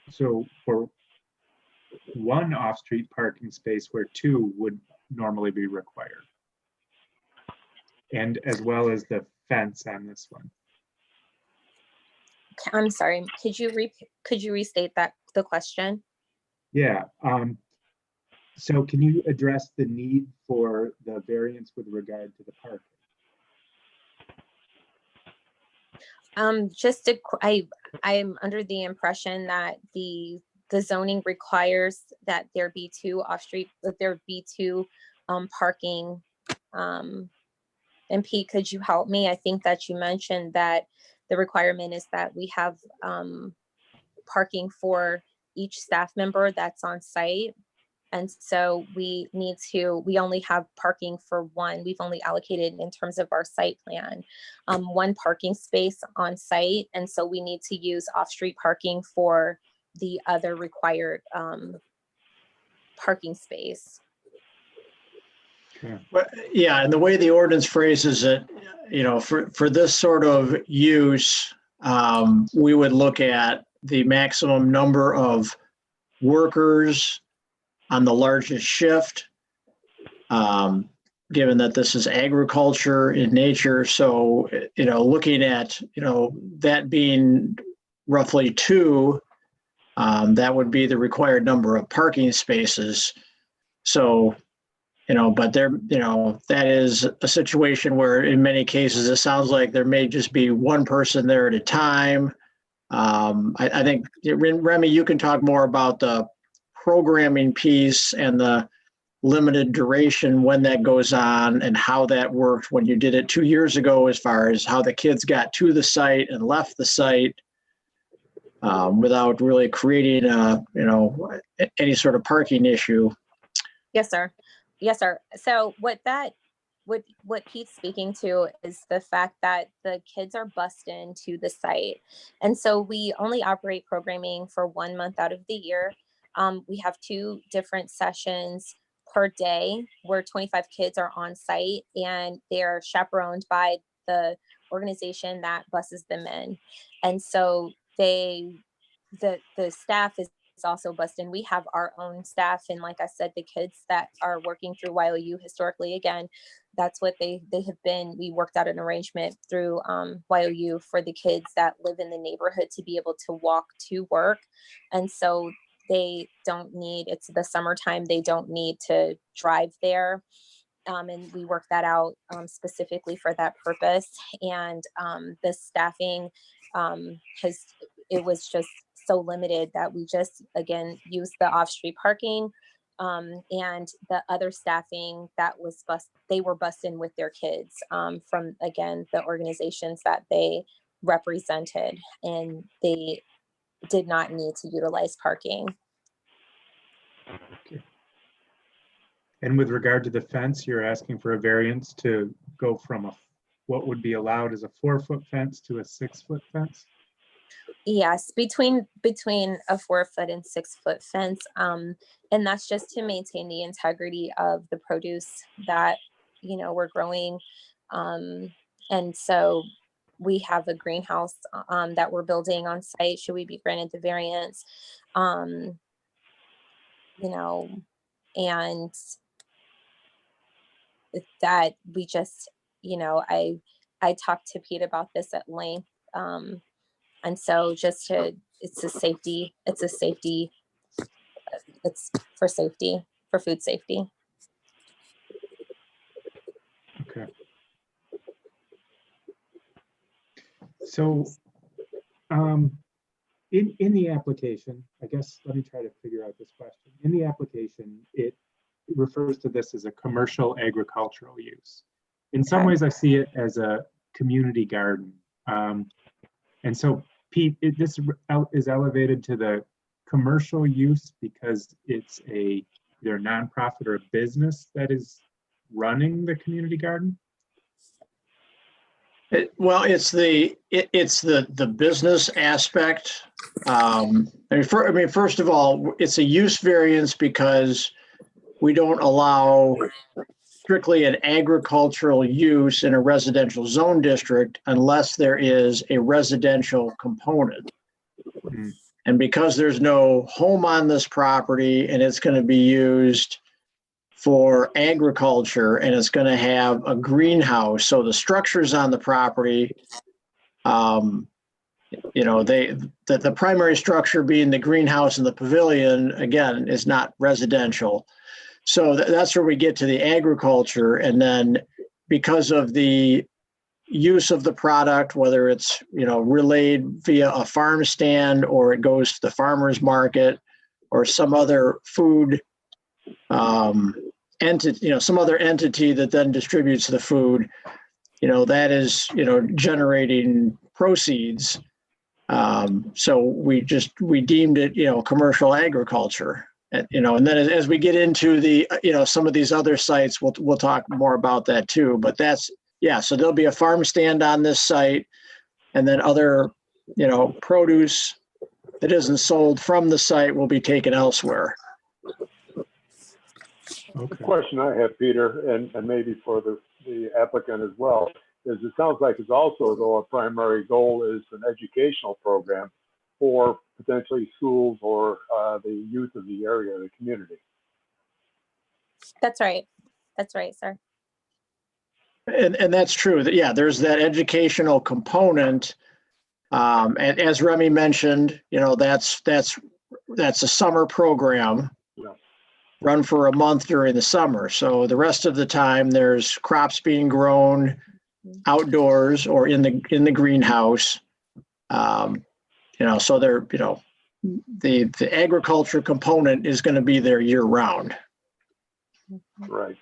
So for one off-street parking space where two would normally be required. And as well as the fence on this one. I'm sorry, could you restate the question? Yeah. So can you address the need for the variance with regard to the parking? I'm under the impression that the zoning requires that there be two off-street, that there be two parking. And Pete, could you help me? I think that you mentioned that the requirement is that we have parking for each staff member that's on site. And so we only have parking for one. We've only allocated, in terms of our site plan, one parking space on site. And so we need to use off-street parking for the other required parking space. Okay. But yeah, and the way the ordinance phrases it, for this sort of use, we would look at the maximum number of workers on the largest shift, given that this is agriculture in nature. So, looking at, that being roughly two, that would be the required number of parking spaces. So, but that is a situation where in many cases, it sounds like there may just be one person there at a time. I think, Remy, you can talk more about the programming piece and the limited duration when that goes on and how that worked when you did it 2 years ago, as far as how the kids got to the site and left the site without really creating any sort of parking issue. Yes, sir. Yes, sir. So what Pete's speaking to is the fact that the kids are bused into the site. And so we only operate programming for 1 month out of the year. We have 2 different sessions per day where 25 kids are on site, and they're chaperoned by the organization that buses them in. And so they the staff is also bussed in. We have our own staff, and like I said, the kids that are working through YOU historically, again, that's what they have been. We worked out an arrangement through YOU for the kids that live in the neighborhood to be able to walk to work, and so they don't need, it's the summertime, they don't need to drive there. And we work that out specifically for that purpose. And the staffing it was just so limited that we just, again, used the off-street parking. And the other staffing that was they were bused in with their kids from, again, the organizations that they represented, and they did not need to utilize parking. Okay. And with regard to the fence, you're asking for a variance to go from what would be allowed as a 4-foot fence to a 6-foot fence? Yes, between a 4-foot and 6-foot fence. And that's just to maintain the integrity of the produce that, we're growing. And so we have a greenhouse that we're building on site, should we be granted the variance. And that we just, I talked to Pete about this at length. And so it's for safety, for food safety. Okay. So in the application, I guess, let me try to figure out this question. In the application, it refers to this as a commercial agricultural use. In some ways, I see it as a community garden. And so, Pete, this is elevated to the commercial use because it's either a nonprofit or a business that is running the community garden? It's the business aspect. First of all, it's a use variance because we don't allow strictly an agricultural use in a residential zone district unless there is a residential component. Mm. And because there's no home on this property and it's going to be used for agriculture and it's going to have a greenhouse, so the structures on the property, the primary structure being the greenhouse and the pavilion, again, is not residential. So that's where we get to the agriculture. And then because of the use of the product, whether it's, relayed via a farm stand or it goes to the farmer's market or some other food entity, some other entity that then distributes the food, that is, generating proceeds. So we deemed it, commercial agriculture. And then as we get into the, some of these other sites, we'll talk more about that too. But so there'll be a farm stand on this site, and then other, produce that isn't sold from the site will be taken elsewhere. Okay. The question I have, Peter, and maybe for the applicant as well, is it sounds like it's also, though, a primary goal is an educational program for potentially schools or the youth of the area, the community. That's right. That's right, sir. And that's true. There's that educational component. And as Remy mentioned, that's a summer program. Yeah. Run for a month during the summer. So the rest of the time there's crops being grown outdoors or in the greenhouse. So they're, the agriculture component is going to be there year round. Right.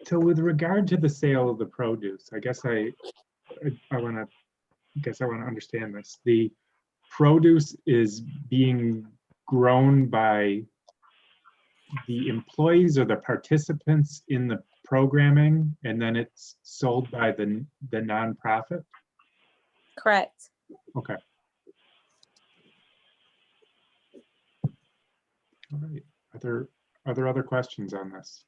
So with regard to the sale of the produce, I guess I want to understand this. The produce is being grown by the employees or the participants in the programming, and then it's sold by the nonprofit? Correct. Okay. All right. Are there other questions on this?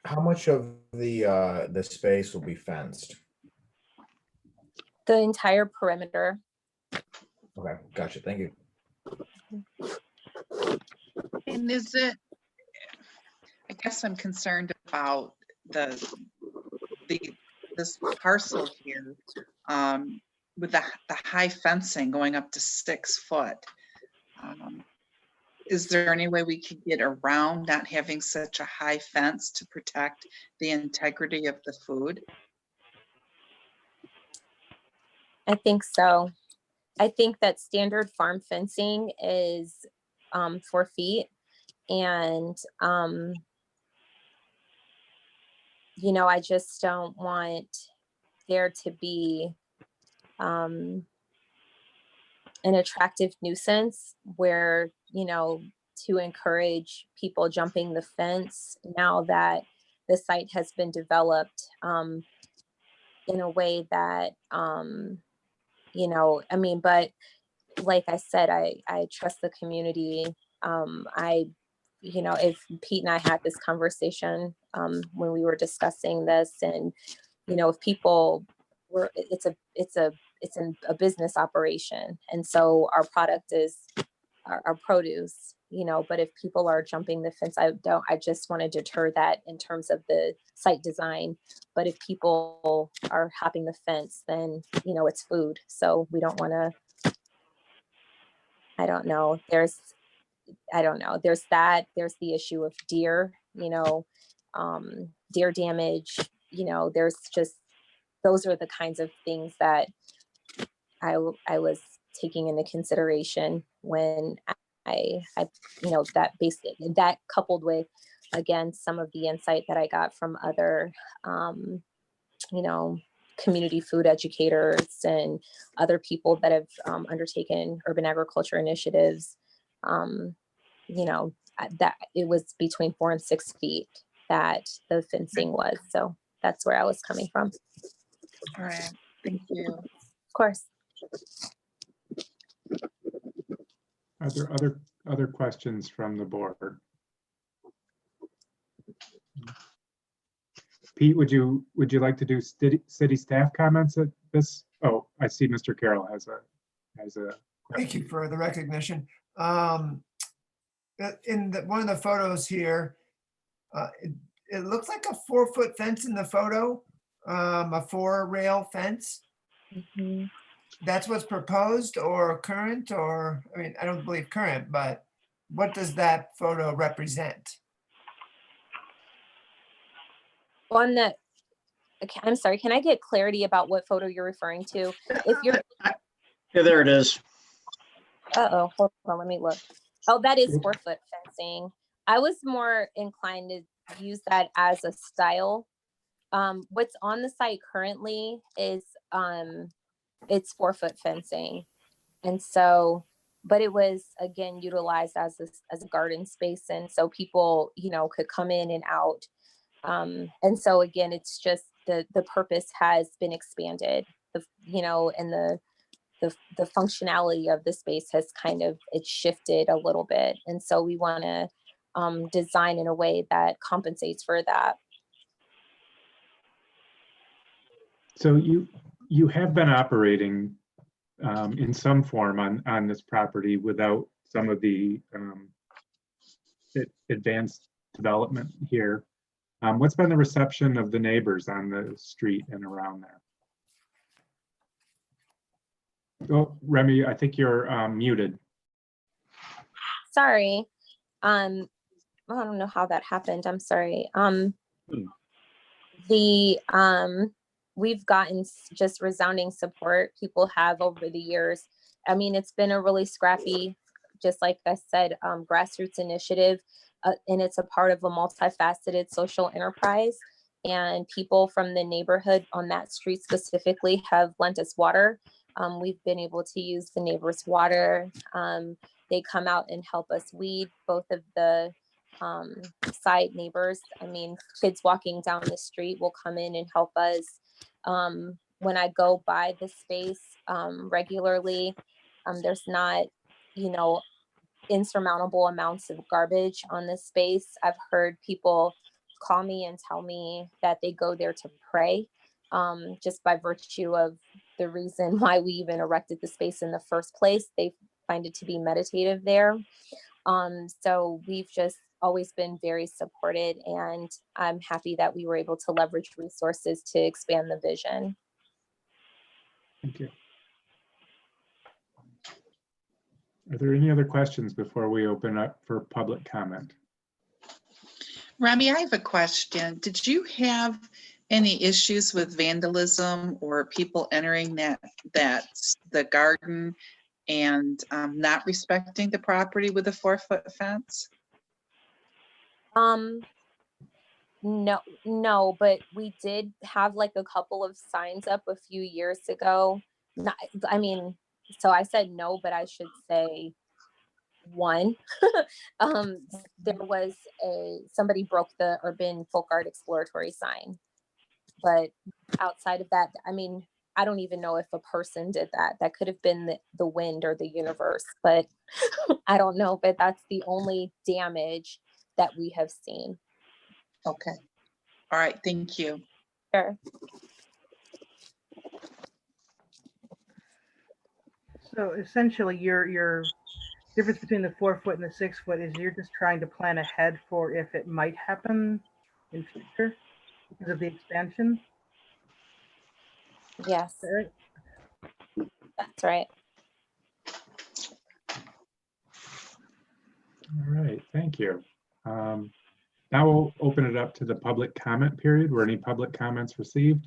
How much of the space will be fenced? The entire perimeter. Okay, gotcha. Thank you. And is it, I guess I'm concerned about this parcel here, with the high fencing going up to 6 foot. Is there any way we could get around not having such a high fence to protect the integrity of the food? I think so. I think that standard farm fencing is 4 feet. And, you know, I just don't want there to be an attractive nuisance where, you know, to encourage people jumping the fence now that the site has been developed in a way that, you know, I mean, but like I said, I trust the community. You know, if Pete and I had this conversation when we were discussing this, and, you know, if people were, it's a business operation. And so our product is our produce, you know, but if people are jumping the fence, I just want to deter that in terms of the site design. But if people are hopping the fence, then, you know, it's food. So we don't want to, I don't know. There's that, there's the issue of deer, you know, deer damage, you know, there's just, those are the kinds of things that I was taking into consideration when I you know, that coupled with, again, some of the insight that I got from other, you know, community food educators and other people that have undertaken urban agriculture initiatives, you know, that it was between 4 and 6 feet that the fencing was. So that's where I was coming from. All right, thank you. Of course. Are there other questions from the board? Pete, would you like to do city staff comments at this? Oh, I see Mr. Carroll has a Thank you for the recognition. In one of the photos here, it looks like a 4-foot fence in the photo, a 4-rail fence. Mhm. That's what's proposed or current, or, I mean, I don't believe current, but what does that photo represent? On the, okay, I'm sorry, can I get clarity about what photo you're referring to? If you're, Yeah, there it is. uh-oh, hold on, let me look. Oh, that is 4-foot fencing. I was more inclined to use that as a style. What's on the site currently is, it's 4-foot fencing. And so, but it was, again, utilized as a garden space. And so people, you know, could come in and out. And so again, it's just the purpose has been expanded, you know, and the functionality of the space has kind of, it's shifted a little bit. And so we want to design in a way that compensates for that. So you have been operating in some form on this property without some of the advanced development here. What's been the reception of the neighbors on the street and around there? Oh, Remy, I think you're muted. Sorry. I don't know how that happened. I'm sorry. We've gotten just resounding support. People have over the years. I mean, it's been a really scrappy, just like I said, grassroots initiative, and it's a part of a multifaceted social enterprise. And people from the neighborhood on that street specifically have lent us water. We've been able to use the neighbors' water. They come out and help us weed, both of the side neighbors. I mean, kids walking down the street will come in and help us. When I go by the space regularly, there's not, you know, insurmountable amounts of garbage on this space. I've heard people call me and tell me that they go there to pray, just by virtue of the reason why we even erected the space in the first place. They find it to be meditative there. So we've just always been very supported, and I'm happy that we were able to leverage resources to expand the vision. Thank you. Are there any other questions before we open up for public comment? Remy, I have a question. Did you have any issues with vandalism or people entering the garden and not respecting the property with a 4-foot fence? No, but we did have like a couple of signs up a few years ago. So I said no, but I should say one. There was somebody broke the Urban Folk Art Exploratory sign. But outside of that, I don't even know if a person did that. That could have been the wind or the universe, but I don't know. But that's the only damage that we have seen. Okay. All right. Thank you. Sure. So essentially, your difference between the 4-foot and the 6-foot is you're just trying to plan ahead for if it might happen in future because of the expansion? Yes. Right? That's right. All right, thank you. Now we'll open it up to the public comment period. Were any public comments received?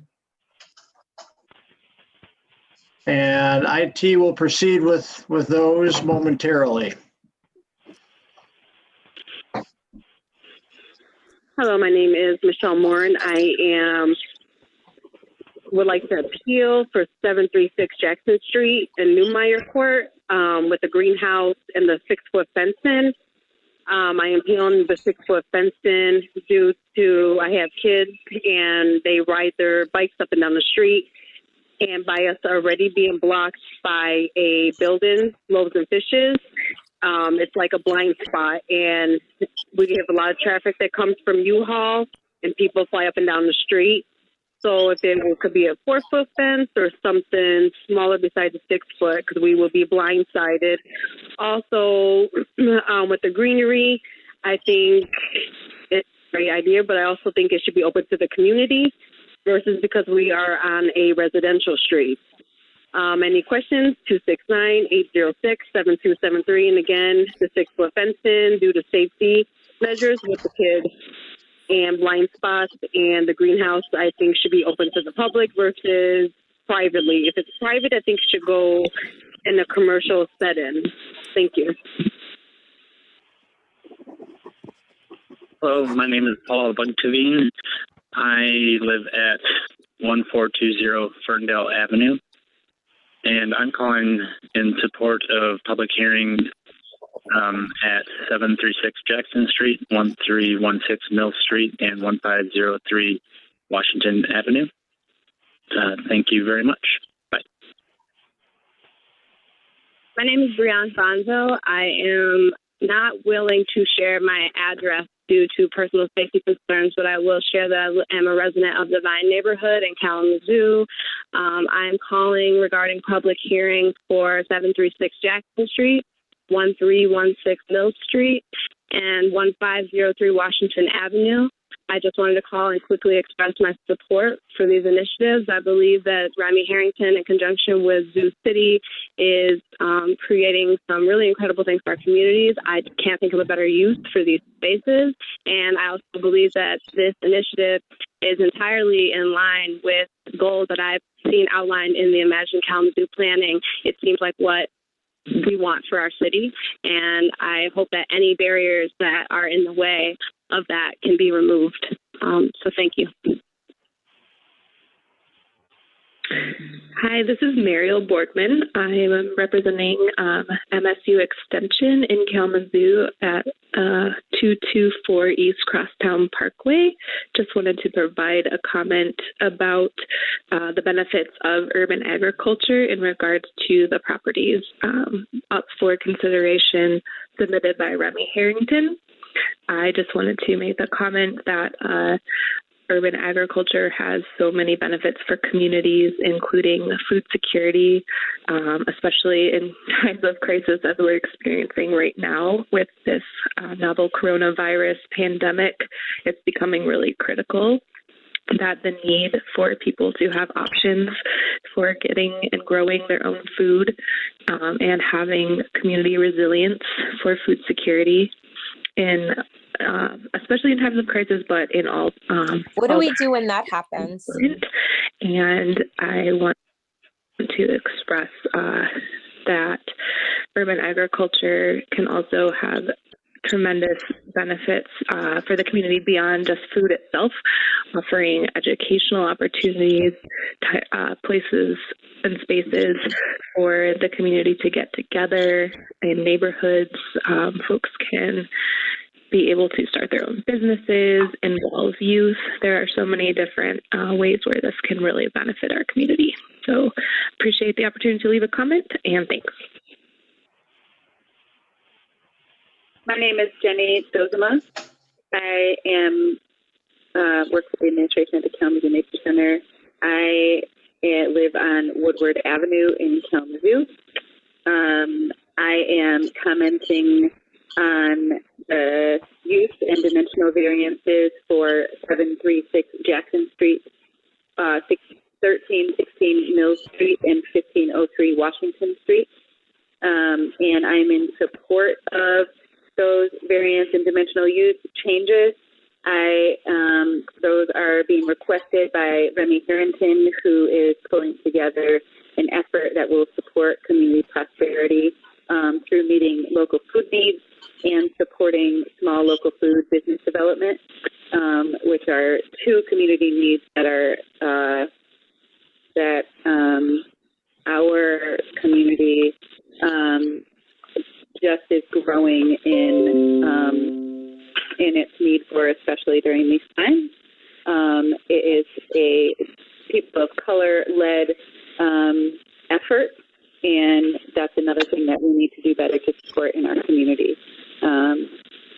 And IT will proceed with those momentarily. Hello, my name is Michelle Morin. I would like to appeal for 736 Jackson Street in Newmeyer Court with the greenhouse and the 6-foot fence in. I am appealing the 6-foot fence in due to I have kids and they ride their bikes up and down the street, and by us already being blocked by a building, Loaves and Fishes, it's like a blind spot, and we have a lot of traffic that comes from U-Haul and people fly up and down the street. So if it could be a 4-foot fence or something smaller besides the 6-foot, because we will be blindsided. Also, with the greenery, I think it's a great idea, but I also think it should be open to the community versus because we are on a residential street. Any questions? 269-806-7273. And again, the 6-foot fencing due to safety measures with the kids and blind spots, and the greenhouse I think should be open to the public versus privately. If it's private, I think it should go in a commercial setting. Thank you. Hello, my name is Paul Buntavine. I live at 1420 Ferndale Avenue, and I'm calling in support of public hearing at 736 Jackson Street, 1316 Mill Street, and 1503 Washington Avenue. Thank you very much. Bye. My name is Brianne Fonzo. I am not willing to share my address due to personal safety concerns, but I will share that I am a resident of the Vine neighborhood in Kalamazoo. I'm calling regarding public hearing for 736 Jackson Street, 1316 Mill Street, and 1503 Washington Avenue. I just wanted to call and quickly express my support for these initiatives. I believe that Remy Harrington, in conjunction with Zoo City, is creating some really incredible things for our communities. I can't think of a better use for these spaces. And I also believe that this initiative is entirely in line with goals that I've seen outlined in the Imagine Kalamazoo planning. It seems like what we want for our city, and I hope that any barriers that are in the way of that can be removed. So thank you. Hi, this is Mariel Borgman. I am representing MSU Extension in Kalamazoo at 224 East Crosstown Parkway. Just wanted to provide a comment about the benefits of urban agriculture in regards to the properties up for consideration submitted by Remy Harrington. I just wanted to make the comment that urban agriculture has so many benefits for communities, including food security, especially in times of crisis as we're experiencing right now with this novel coronavirus pandemic. It's becoming really critical that the need for people to have options for getting and growing their own food and having community resilience for food security in especially in times of crisis, but in all. What do we do when that happens? And I want to express that urban agriculture can also have tremendous benefits for the community beyond just food itself, offering educational opportunities, places and spaces for the community to get together in neighborhoods. Folks can be able to start their own businesses, involve youth. There are so many different ways where this can really benefit our community. So appreciate the opportunity to leave a comment, and thanks. My name is Jenny Dozema. I am work for the administration at the Kalamazoo Nature Center. I live on Woodward Avenue in Kalamazoo. I am commenting on the use and dimensional variances for 736 Jackson Street, 1316 Mills Street, and 1503 Washington Street. And I'm in support of those variance and dimensional use changes. Those are being requested by Remy Harrington, who is pulling together an effort that will support community prosperity through meeting local food needs and supporting small local food business development, which are two community needs that are our community just is growing in its need for, especially during these times. It is a people of color-led effort, and that's another thing that we need to do better to support in our community.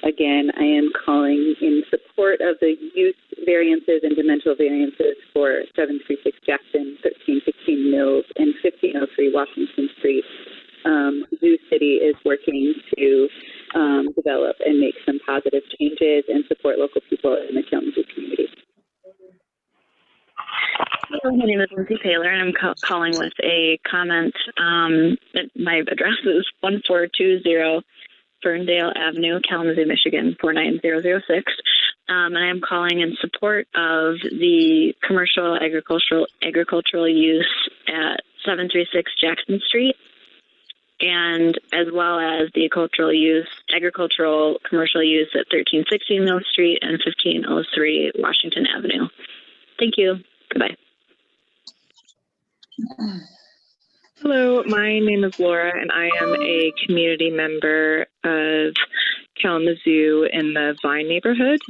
Again, I am calling in support of the use variances and dimensional variances for 736 Jackson, 1316 Mills, and 1503 Washington Street. Zoo City is working to develop and make some positive changes and support local people in the Kalamazoo community. Hello, my name is Lindsay Taylor, and I'm calling with a comment. My address is 1420 Ferndale Avenue, Kalamazoo, Michigan, 49006. And I'm calling in support of the commercial agricultural use at 736 Jackson Street, and as well as the agricultural commercial use at 1316 Mill Street and 1503 Washington Avenue. Thank you. Goodbye. Hello, my name is Laura, and I am a community member of Kalamazoo in the Vine neighborhood.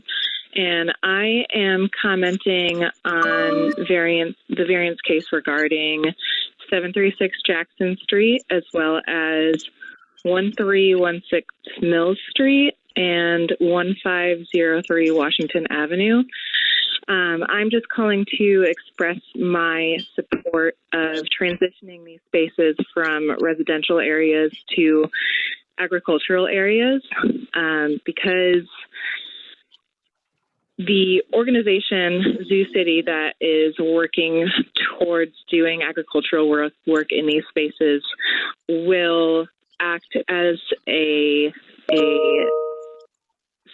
And I am commenting on the variance case regarding 736 Jackson Street, as well as 1316 Mills Street and 1503 Washington Avenue. I'm just calling to express my support of transitioning these spaces from residential areas to agricultural areas, because the organization Zoo City that is working towards doing agricultural work in these spaces will act as a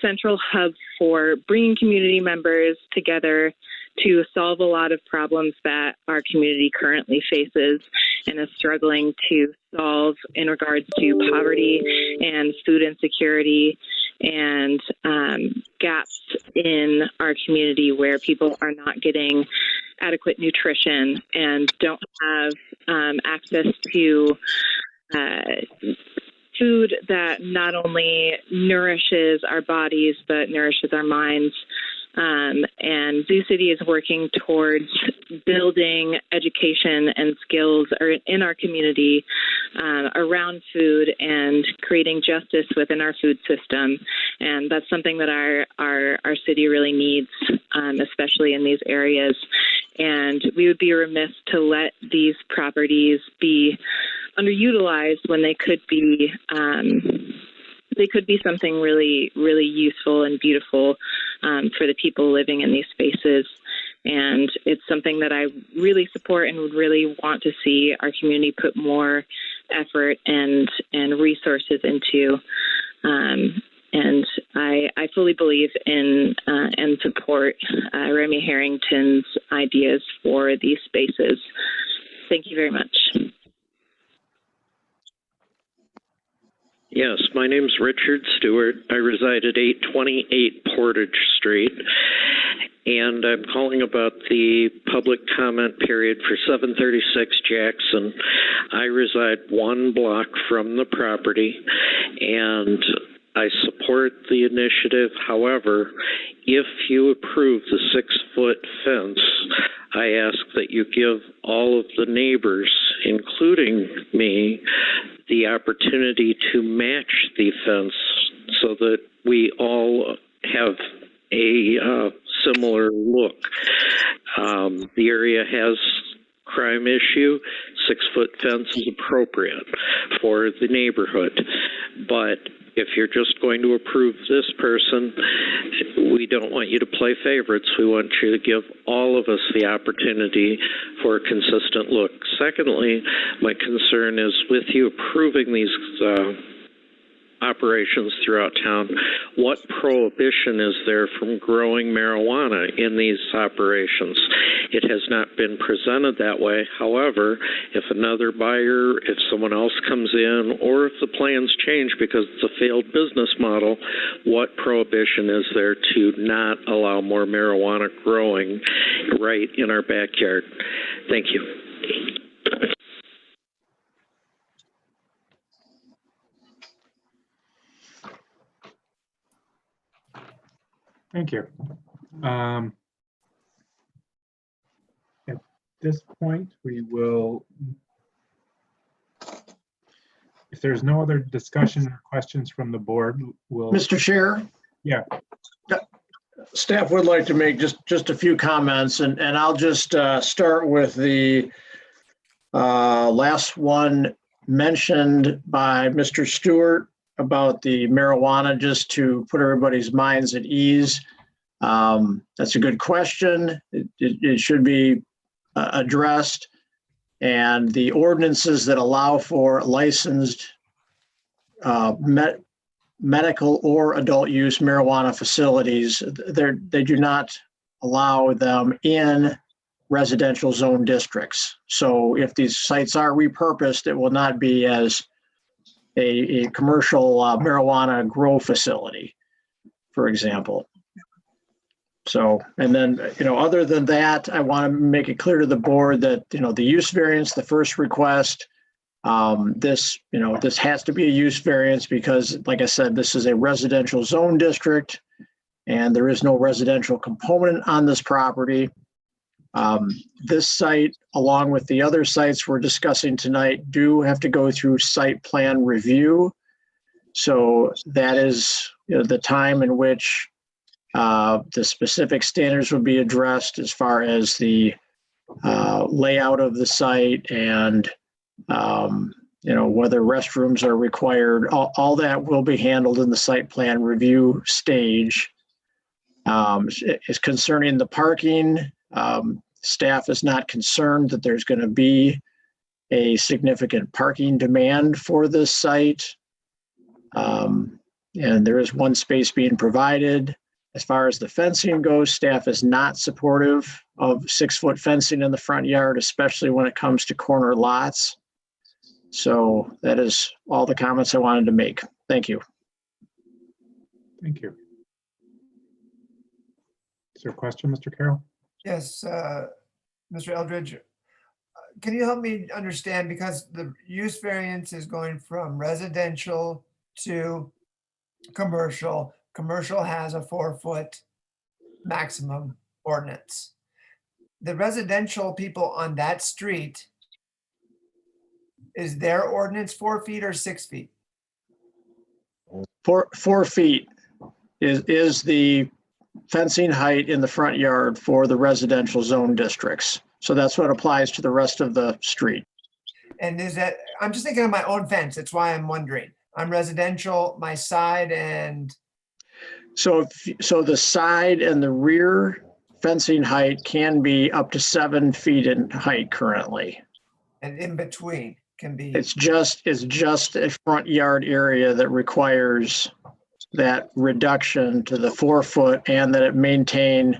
central hub for bringing community members together to solve a lot of problems that our community currently faces and is struggling to solve in regards to poverty and food insecurity and gaps in our community where people are not getting adequate nutrition and don't have access to food that not only nourishes our bodies, but nourishes our minds. And Zoo City is working towards building education and skills in our community around food and creating justice within our food system. And that's something that our city really needs especially in these areas. And we would be remiss to let these properties be underutilized when they could be something really, really useful and beautiful for the people living in these spaces. And it's something that I really support and would really want to see our community put more effort and resources into. And I fully believe in and support Remy Harrington's ideas for these spaces. Thank you very much. Yes, my name's Richard Stewart. I reside at 828 Portage Street, and I'm calling about the public comment period for 736 Jackson. I reside 1 block from the property, and I support the initiative. However, if you approve the 6-foot fence, I ask that you give all of the neighbors, including me, the opportunity to match the fence so that we all have a similar look. The area has crime issue. 6-foot fence is appropriate for the neighborhood. But if you're just going to approve this person, we don't want you to play favorites. We want you to give all of us the opportunity for a consistent look. Secondly, my concern is with you approving these operations throughout town, what prohibition is there from growing marijuana in these operations? It has not been presented that way. However, if another buyer, if someone else comes in, or if the plans change because it's a failed business model, what prohibition is there to not allow more marijuana growing right in our backyard? Thank you. Thank you. At this point, we will, if there's no other discussion or questions from the board, we'll. Mr. Chair? Yeah. Staff would like to make just a few comments, and I'll just start with the last one mentioned by Mr. Stewart about the marijuana, just to put everybody's minds at ease. That's a good question. It should be addressed. And the ordinances that allow for licensed medical or adult use marijuana facilities, they do not allow them in residential zone districts. So if these sites are repurposed, it will not be as a commercial marijuana grow facility, for example. So, and then, other than that, I want to make it clear to the board that, the use variance, the first request, this has to be a use variance because, like I said, this is a residential zone district and there is no residential component on this property. This site, along with the other sites we're discussing tonight, do have to go through site plan review. So that is the time in which the specific standards would be addressed as far as the layout of the site and whether restrooms are required. All that will be handled in the site plan review stage. Is concerning the parking. Staff is not concerned that there's going to be a significant parking demand for this site. And there is one space being provided. As far as the fencing goes, staff is not supportive of 6-foot fencing in the front yard, especially when it comes to corner lots. So that is all the comments I wanted to make. Thank you. Thank you. Is there a question, Mr. Carroll? Yes, Mr. Eldridge, can you help me understand, because the use variance is going from residential to commercial. Commercial has a 4-foot maximum ordinance. The residential people on that street, is their ordinance 4 feet or 6 feet? 4 feet is the fencing height in the front yard for the residential zone districts. So that's what applies to the rest of the street. And is that, I'm just thinking of my own fence. That's why I'm wondering. I'm residential, my side and, So, so the side and the rear fencing height can be up to 7 feet in height currently. and in between can be, It's just a front yard area that requires that reduction to the 4 foot and that it maintain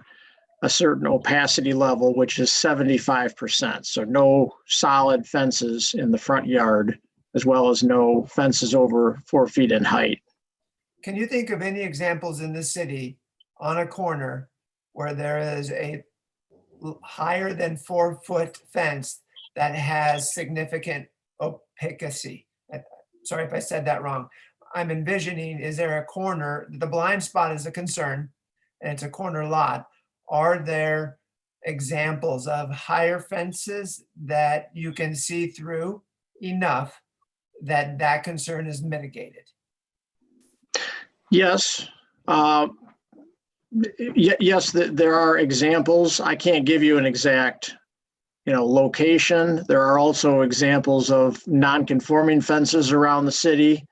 a certain opacity level, which is 75%. So no solid fences in the front yard, as well as no fences over 4 feet in height. can you think of any examples in the city on a corner where there is a higher than 4 foot fence that has significant opacity? Sorry if I said that wrong. I'm envisioning, is there a corner, the blind spot is a concern, and it's a corner lot. Are there examples of higher fences that you can see through enough that that concern is mitigated? Yes. Yes, there are examples. I can't give you an exact, location. There are also examples of non-conforming fences around the city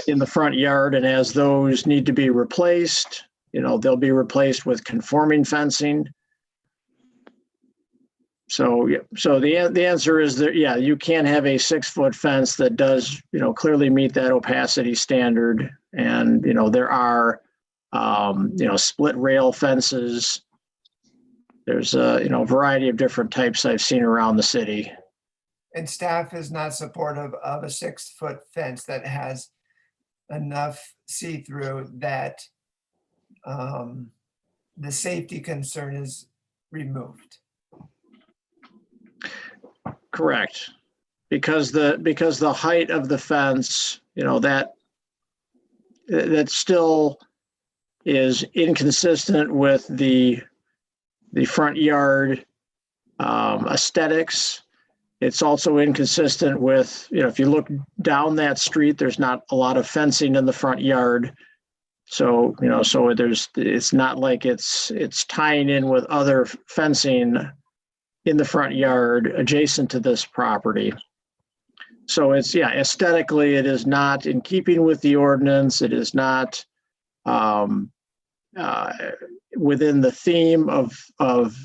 in the front yard. And as those need to be replaced, they'll be replaced with conforming fencing. So, the answer is that, yeah, you can have a 6 foot fence that does, clearly meet that opacity standard. And, there are, split rail fences. There's a, variety of different types I've seen around the city. And staff is not supportive of a 6 foot fence that has enough see-through that the safety concern is removed. Correct. Because the height of the fence, that still is inconsistent with the front yard aesthetics. It's also inconsistent with, if you look down that street, there's not a lot of fencing in the front yard. So, it's not like it's tying in with other fencing in the front yard adjacent to this property. So it's, aesthetically, it is not in keeping with the ordinance. It is not within the theme of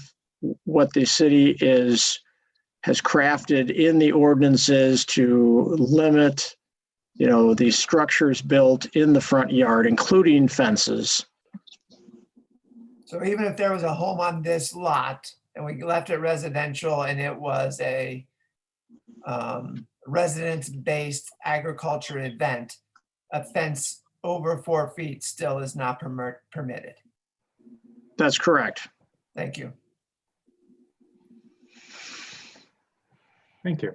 what the city has crafted in the ordinances to limit, the structures built in the front yard, including fences. So even if there was a home on this lot and we left it residential and it was a residence-based agriculture event, a fence over 4 feet still is not permitted. That's correct. Thank you. Thank you.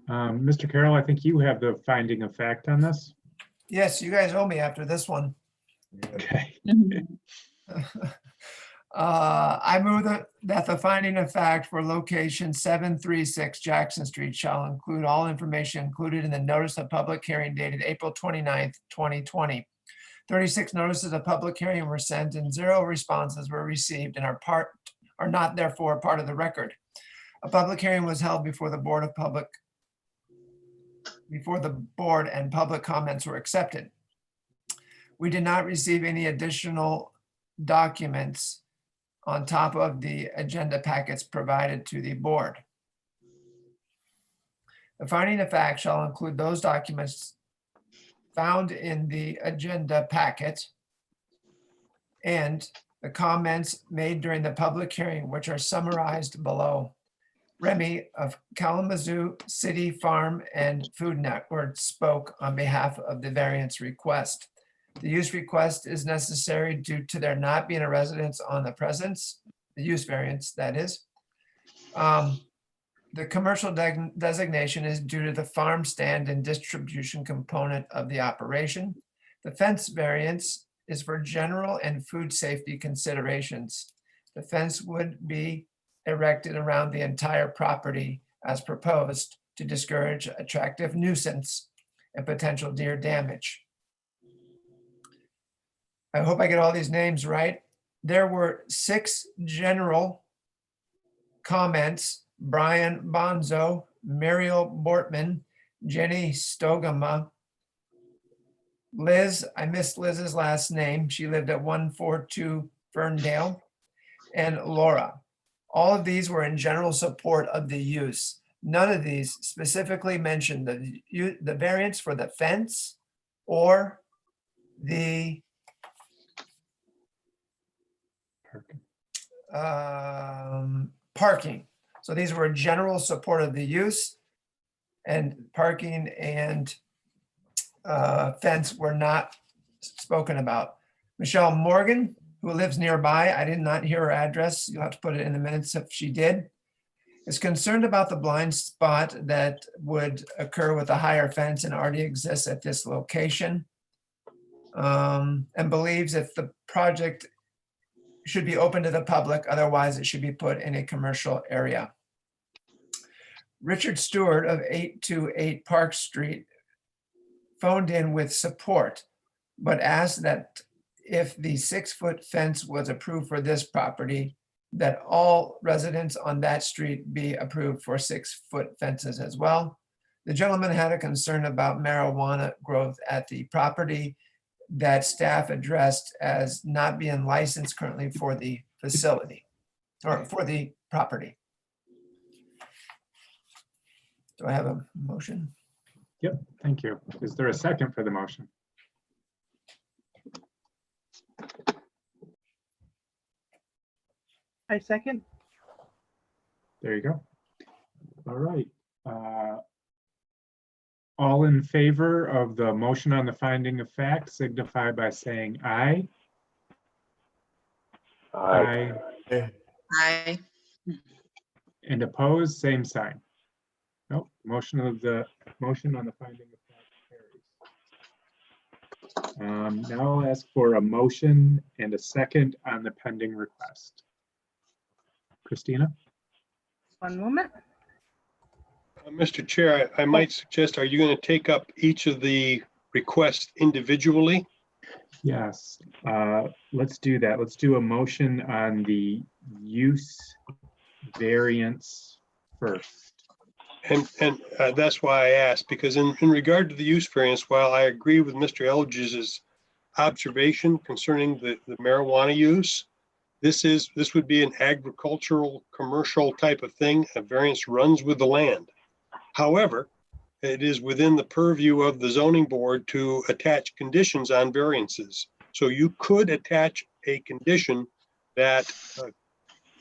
Mr. Carroll, I think you have the finding of fact on this. Yes, you guys owe me after this one. Okay. I move that the finding of fact for location 736 Jackson Street shall include all information included in the notice of public hearing dated April 29th, 2020. 36 notices of public hearing were sent and 0 responses were received and are not therefore part of the record. A public hearing was held before the board and public comments were accepted. We did not receive any additional documents on top of the agenda packets provided to the board. The finding of fact shall include those documents found in the agenda packet and the comments made during the public hearing, which are summarized below. Remy of Kalamazoo City Farm and Food Network spoke on behalf of the variance request. The use request is necessary due to there not being a residence on the presence, the use variance, that is. The commercial designation is due to the farm stand and distribution component of the operation. The fence variance is for general and food safety considerations. The fence would be erected around the entire property as proposed to discourage attractive nuisance and potential deer damage. I hope I get all these names right. There were 6 general comments. Brian Bonzo, Muriel Bortman, Jenny Stogama, Liz, I missed Liz's last name. She lived at 142 Ferndale, and Laura. All of these were in general support of the use. None of these specifically mentioned the variance for the fence or the parking. So these were general support of the use, and parking and fence were not spoken about. Michelle Morgan, who lives nearby, I did not hear her address. You'll have to put it in the minutes if she did, is concerned about the blind spot that would occur with a higher fence and already exists at this location. And believes if the project should be open to the public, otherwise it should be put in a commercial area. Richard Stewart of 828 Park Street phoned in with support, but asked that if the 6-foot fence was approved for this property, that all residents on that street be approved for 6-foot fences as well. The gentleman had a concern about marijuana growth at the property that staff addressed as not being licensed currently for the facility or for the property. Do I have a motion? Yep, thank you. Is there a second for the motion? I second. There you go. All right. All in favor of the motion on the finding of fact signify by saying aye. Aye. Aye. And opposed, same sign. Nope, motion on the finding of fact carries. Now I'll ask for a motion and a second on the pending request. Christina? One moment. Mr. Chair, I might suggest, are you going to take up each of the requests individually? Yes, let's do that. Let's do a motion on the use variance first. And that's why I asked, because in regard to the use variance, while I agree with Mr. Elgis's observation concerning the marijuana use, this would be an agricultural, commercial type of thing. A variance runs with the land. However, it is within the purview of the zoning board to attach conditions on variances. So you could attach a condition that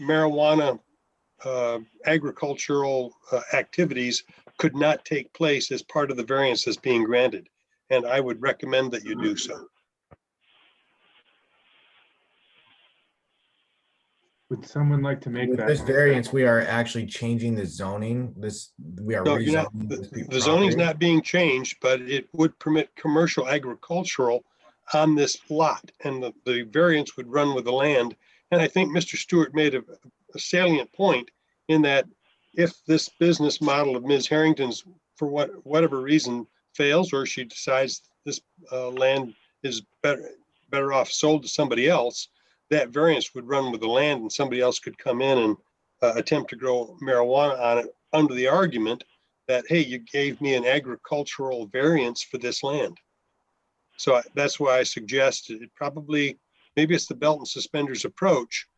marijuana agricultural activities could not take place as part of the variance that's being granted. And I would recommend that you do so. Would someone like to make With that? this variance, we are actually changing the zoning. We are No, you're not. rezoning this piece of The zoning's property. not being changed, but it would permit commercial agricultural on this lot, and the variance would run with the land. And I think Mr. Stewart made a salient point in that if this business model of Ms. Harrington's, for whatever reason, fails, or she decides this land is better off sold to somebody else, that variance would run with the land, and somebody else could come in and attempt to grow marijuana on it under the argument that, hey, you gave me an agricultural variance for this land. So that's why I suggested it probably, maybe it's the belt and suspenders approach,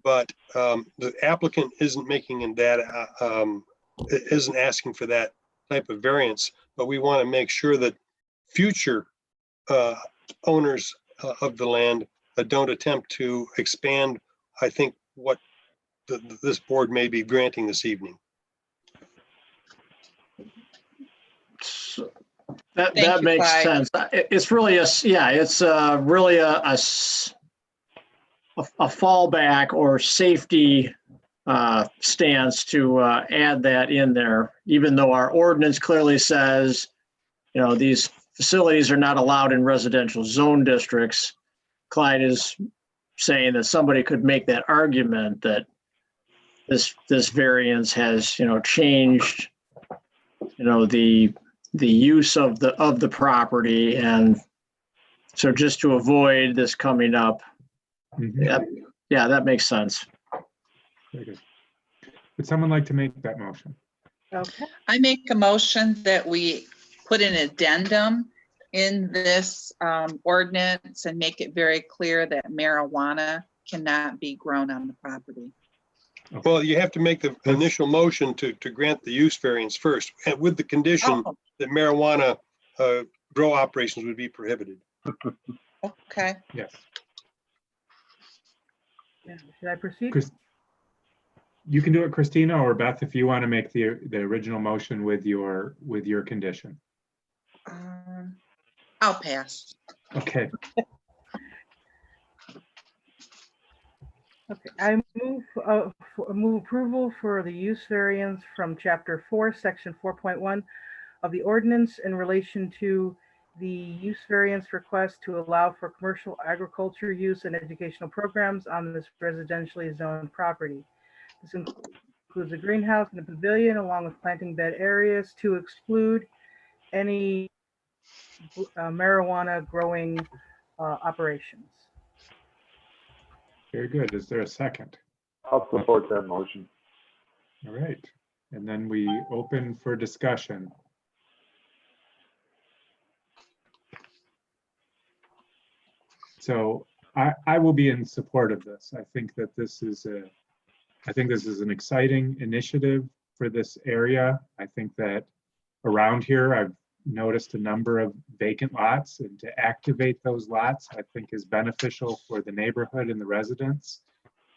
but the applicant isn't making that, isn't asking for that type of variance, but we want to make sure that future owners of the land don't attempt to expand, I think, what this board may be granting this evening. So that makes sense. It's really it's really a fallback or safety stance to add that in there, even though our ordinance clearly says, these facilities are not allowed in residential zone districts. Clyde is saying that somebody could make that argument that this variance has, changed, the use of the property, and So just to avoid this coming up, Mhm. yeah, that makes sense. Very good. Would someone like to make that motion? Okay, I make a motion that we put an addendum in this ordinance and make it very clear that marijuana cannot be grown on the property. Well, you have to make the initial motion to grant the use variance first, and with the condition Oh, that marijuana grow operations would be prohibited. okay. Yes. yeah, should I proceed? Chris, you can do it, Christina, or Beth, if you want to make the original motion with your condition. I'll pass. Okay. Okay, I move approval for the use variance from Chapter 4, Section 4.1 of the ordinance in relation to the use variance request to allow for commercial agriculture use and educational programs on this residentially zoned property. This includes a greenhouse and a pavilion along with planting bed areas to exclude any marijuana growing operations. Very good. Is there a second? I'll support that motion. All right. And then we open for discussion. So I will be in support of this. I think this is an exciting initiative for this area. I think that around here, I've noticed a number of vacant lots, and to activate those lots, I think is beneficial for the neighborhood and the residents.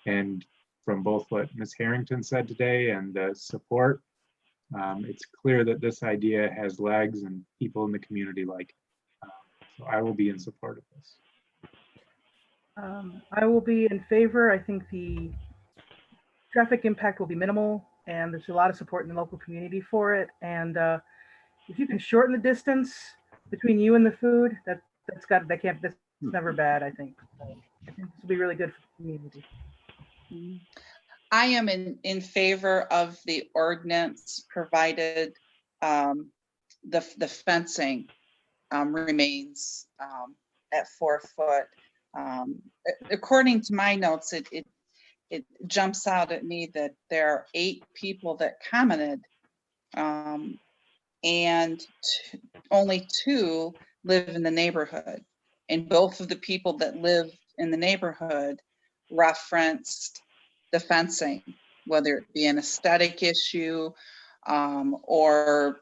And from both what Ms. Harrington said today and the support, it's clear that this idea has legs and people in the community like it. So I will be in support of this. I will be in favor. I think the traffic impact will be minimal, and there's a lot of support in the local community for it. And if you can shorten the distance between you and the food, that's never bad, I think. So I think this will be really good for the community. I am in favor of the ordinance, provided the fencing remains at 4 foot. According to my notes, it jumps out at me that there are 8 people that commented, and only 2 live in the neighborhood. And both of the people that live in the neighborhood referenced the fencing, whether it be an aesthetic issue or,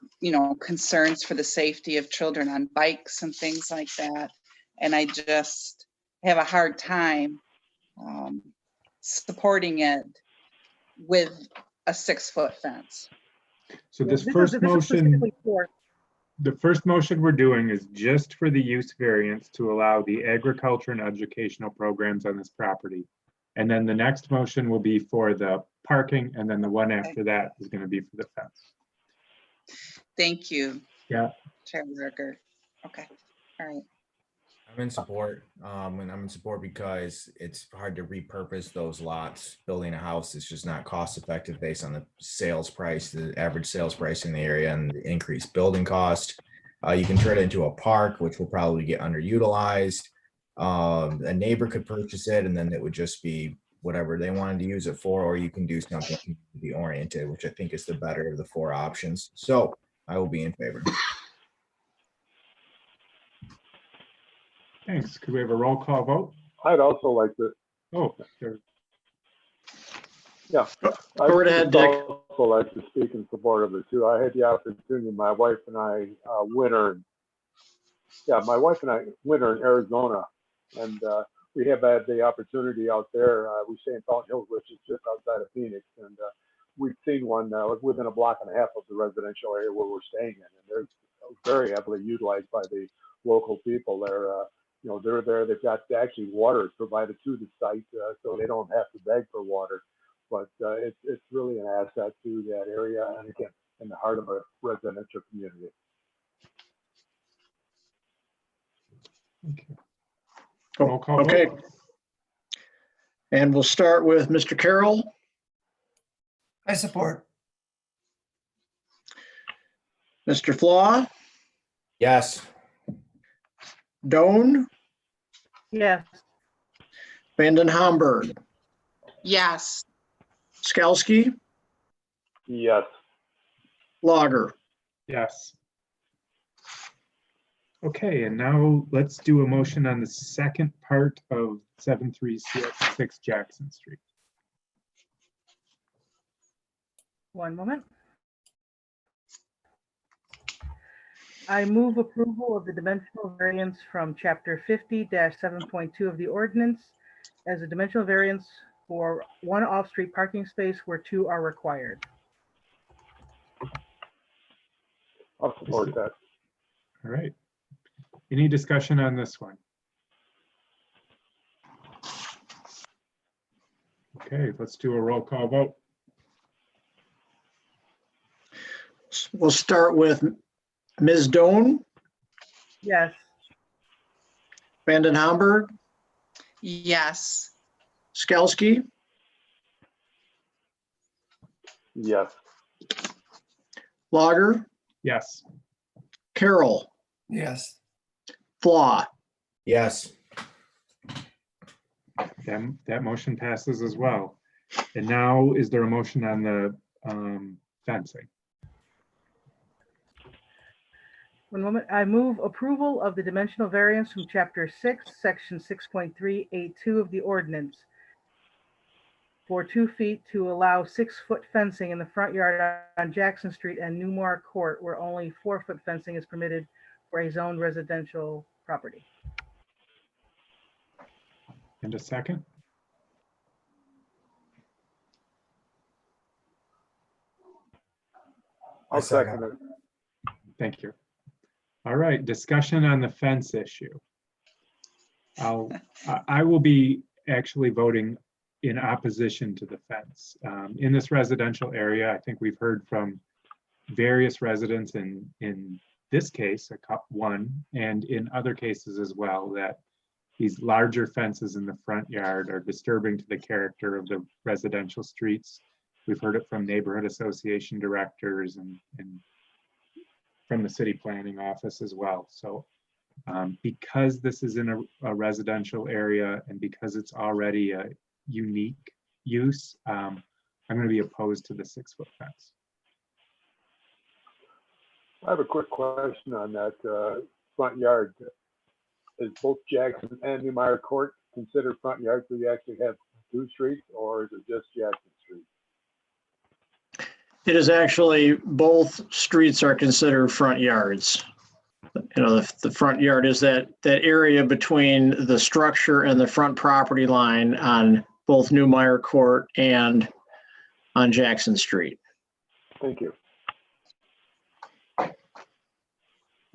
concerns for the safety of children on bikes and things like that. And I just have a hard time supporting it with a 6-foot fence. So this This first is motion, specifically for- the first motion we're doing is just for the use variance to allow the agriculture and educational programs on this property. And then the next motion will be for the parking, and then the one after that is going to be for the fence. Thank you. Yeah. Chair Rucker. Okay, all right. I'm in support, and I'm in support because it's hard to repurpose those lots. Building a house is just not cost effective based on the sales price, the average sales price in the area, and the increased building cost. You can turn it into a park, which will probably get underutilized. A neighbor could purchase it, and then it would just be whatever they wanted to use it for, or you can do something community oriented, which I think is the better of the 4 options. So I will be in favor. Thanks. Could we have a roll call vote? I'd also like to, Oh, sure. yeah. Go right ahead, Dick. I'd also like to speak in support of it too. I had the opportunity, my wife and I winter in Arizona, and we have had the opportunity out there. We stay in Fountain Hills, which is just outside of Phoenix, and we've seen one within a block and a half of the residential area where we're staying in, and they're very heavily utilized by the local people. They're there. They've got actually water is provided to the site, so they don't have to beg for water. But it's really an asset to that area, and again, in the heart of a residential community. Roll call Okay. vote. And we'll start with Mr. Carroll, I support. Mr. Flaw, Yes. Doan, Yes. Vanden Hamburg, Yes. Skalsky, Yes. Lager. Yes. Okay, and now let's do a motion on the second part of 736 Jackson Street. One moment. I move approval of the dimensional variance from chapter 50-7.2 of the ordinance as a dimensional variance for one off-street parking space where two are required. I'll support that. All right. Any discussion on this one? Okay, let's do a roll call vote. We'll start with Ms. Doan, Yes. Vanden Hamburg, Yes. Skalsky, Yes. Lager, Yes. Carroll, Yes. Flaw. Yes. That motion passes as well. And now, is there a motion on the fencing? One moment. I move approval of the dimensional variance from chapter 6, section 6.382 of the ordinance for 2 feet to allow 6-foot fencing in the front yard on Jackson Street and Newmar Court, where only 4-foot fencing is permitted for a zoned residential property. And a second? I'll second it. Thank you. All right, discussion on the fence issue. I will be actually voting in opposition to the fence. In this residential area, I think we've heard from various residents in this case, one, and in other cases as well, that these larger fences in the front yard are disturbing to the character of the residential streets. We've heard it from neighborhood association directors and from the city planning office as well. So because this is in a residential area and because it's already a unique use, I'm going to be opposed to the 6-foot fence. I have a quick question on that front yard. Is both Jackson and Newmeyer Court considered front yards where you actually have 2 streets, or is it just Jackson Street? It is actually, both streets are considered front yards. You know, the front yard is that area between the structure and the front property line on both Newmeyer Court and on Jackson Street. Thank you.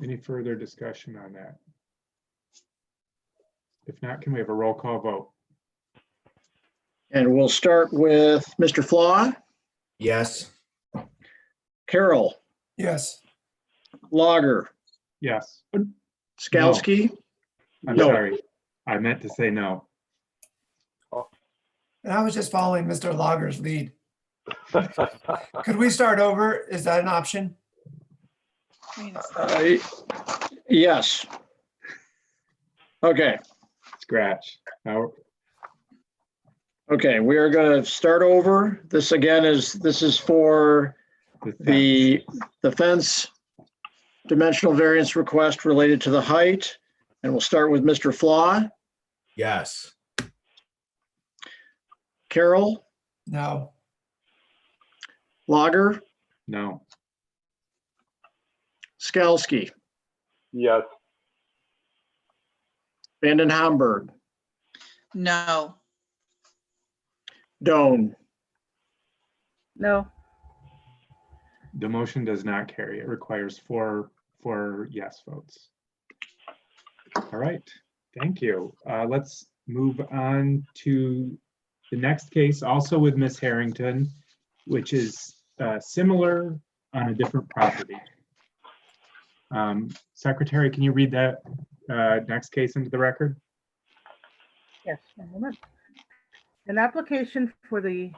Any further discussion on that? If not, can we have a roll call vote? And we'll start with Mr. Flaw, Yes. Carroll, Yes. Lager, Yes. Skalsky. I'm No. sorry. I meant to say no. And I was just following Mr. Lager's lead. Could we start over? Is that an option? Yes. Okay. Scratch. Now, Okay, we are going to start over. This again this is for the fence dimensional variance request related to the height. And we'll start with Mr. Flaw, Yes. Carroll, No. Lager, no. Skalsky, Yes. Vanden Hamburg, No. Doan. No. The motion does not carry. It requires four yes votes. All right, thank you. Let's move on to the next case, also with Ms. Harrington, which is similar on a different property. Secretary, can you read that next case into the record? Yes, one moment. An application for the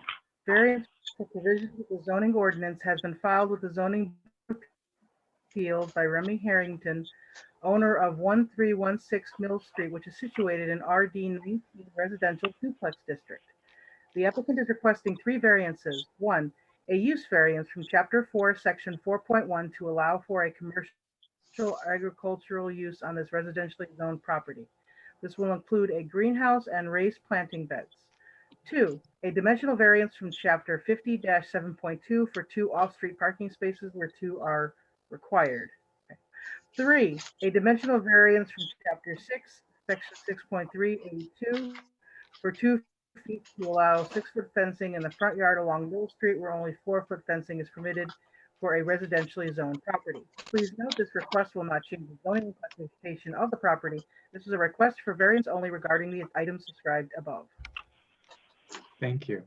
variance for provisions of the zoning ordinance has been filed with the zoning appeals by Remy Harrington owner of 1316 Mill Street, which is situated in RD 19 Residential Duplex District. The applicant is requesting 3 variances. 1, a use variance from Chapter 4, Section 4.1 to allow for a commercial agricultural use on this residentially zoned property. This will include a greenhouse and raised planting beds. 2, a dimensional variance from Chapter 50-7.2 for 2 off-street parking spaces where 2 are required. 3, a dimensional variance from Chapter 6, Section 6.3A2 for 2 feet to allow 6-foot fencing in the front yard along Mill Street where only 4-foot fencing is permitted for a residentially zoned property. Please note this request will not change the zoning classification of the property. This is a request for variance only regarding the items described above. Thank you.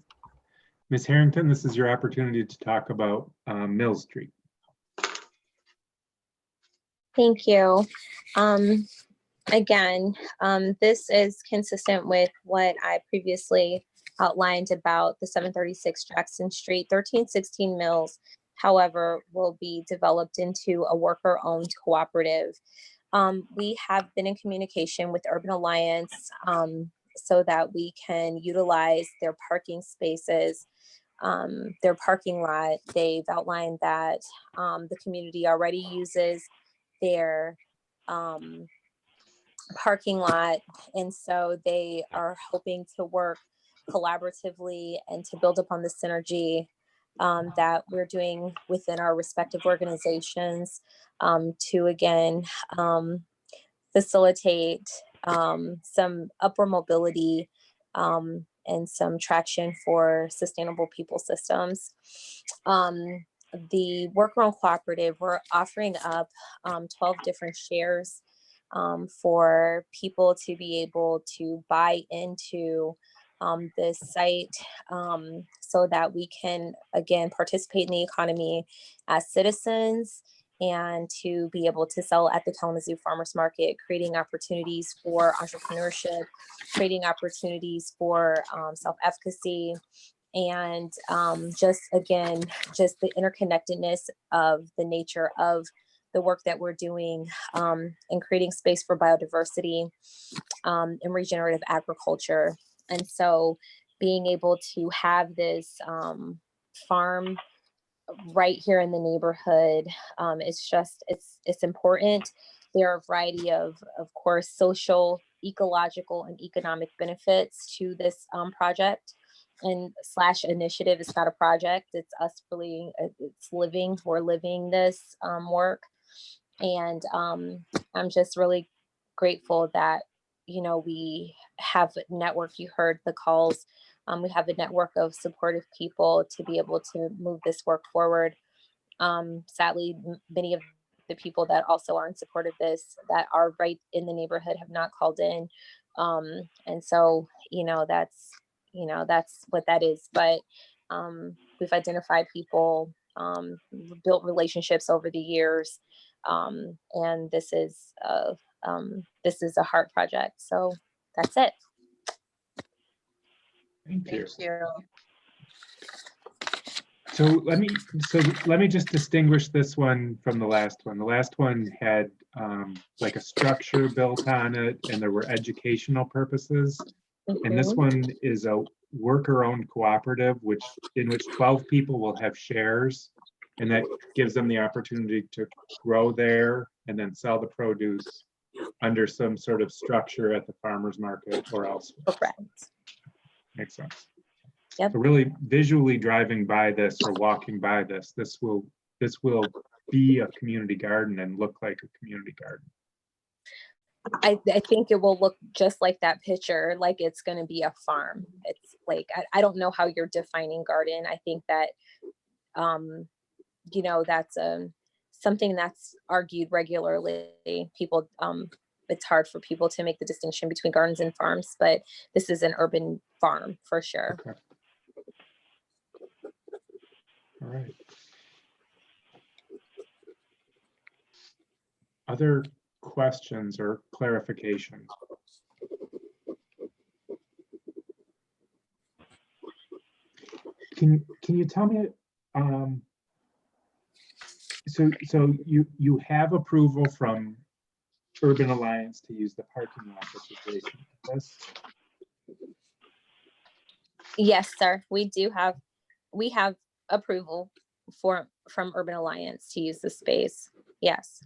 Ms. Harrington, this is your opportunity to talk about Mill Street. Thank you. Again, this is consistent with what I previously outlined about the 736 Jackson Street. 1316 Mills, however, will be developed into a worker-owned cooperative. We have been in communication with Urban Alliance so that we can utilize their parking spaces, their parking lot. They've outlined that the community already uses their parking lot, and so they are hoping to work collaboratively and to build upon the synergy that we're doing within our respective organizations to again facilitate some upward mobility and some traction for sustainable people systems. The worker-owned cooperative, we're offering up 12 different shares for people to be able to buy into this site so that we can, again, participate in the economy as citizens and to be able to sell at the Kalamazoo Farmers Market, creating opportunities for entrepreneurship, creating opportunities for self-efficacy, and just the interconnectedness of the nature of the work that we're doing and creating space for biodiversity and regenerative agriculture. And so being able to have this farm right here in the neighborhood, it's important. There are a variety of course, social, ecological, and economic benefits to this project. And / initiative is not a project. It's us really, we're living this work. And I'm just really grateful that, you know, we have a network. You heard the calls. We have a network of supportive people to be able to move this work forward. Sadly, many of the people that also are in support of this that are right in the neighborhood have not called in. And so, that's what that is. But we've identified people, built relationships over the years. And this is a heart project. So that's it. Thank you. Thank you. So let me just distinguish this one from the last one. The last one had like a structure built on it, and there were educational purposes. And this one is a worker-owned cooperative, in which 12 people will have shares, and that gives them the opportunity to grow there and then sell the produce under some sort of structure at the farmer's market or elsewhere. Correct. Makes sense. Yep. So really visually driving by this or walking by this will be a community garden and look like a community garden. I think it will look just like that picture, like it's going to be a farm. It's like, I don't know how you're defining garden. I think that, that's something that's argued regularly. People, it's hard for people to make the distinction between gardens and farms, but this is an urban farm for sure. Okay. All right. Other questions or clarifications? Can you tell me, so you have approval from Urban Alliance to use the parking lot that's adjacent to this? Yes, sir. We have approval from Urban Alliance to use the space. Yes.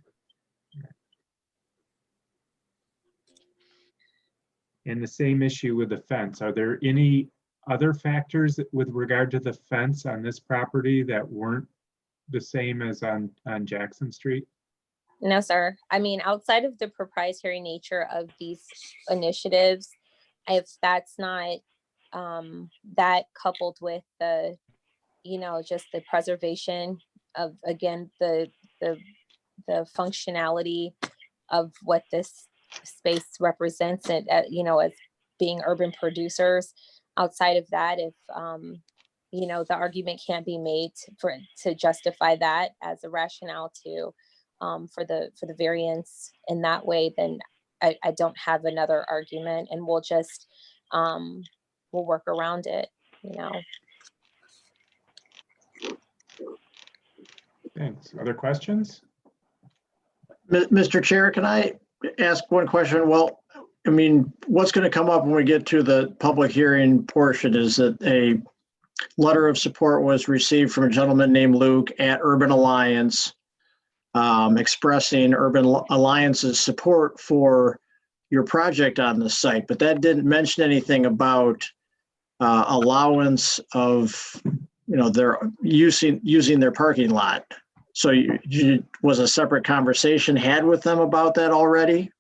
And the same issue with the fence. Are there any other factors with regard to the fence on this property that weren't the same as on Jackson Street? No, sir. I mean, outside of the proprietary nature of these initiatives, if that's not that coupled with the, just the preservation of, again, the functionality of what this space represents, it, as being urban producers. Outside of that, if the argument can't be made to justify that as a rationale to for the variance in that way, then I don't have another argument, and we'll just we'll work around it. Thanks. Other questions? Mr. Chair, can I ask one question? Well, I mean, what's going to come up when we get to the public hearing portion is that a letter of support was received from a gentleman named Luke at Urban Alliance, expressing Urban Alliance's support for your project on the site, but that didn't mention anything about allowance of, their using their parking lot. So was a separate conversation had with them about that already?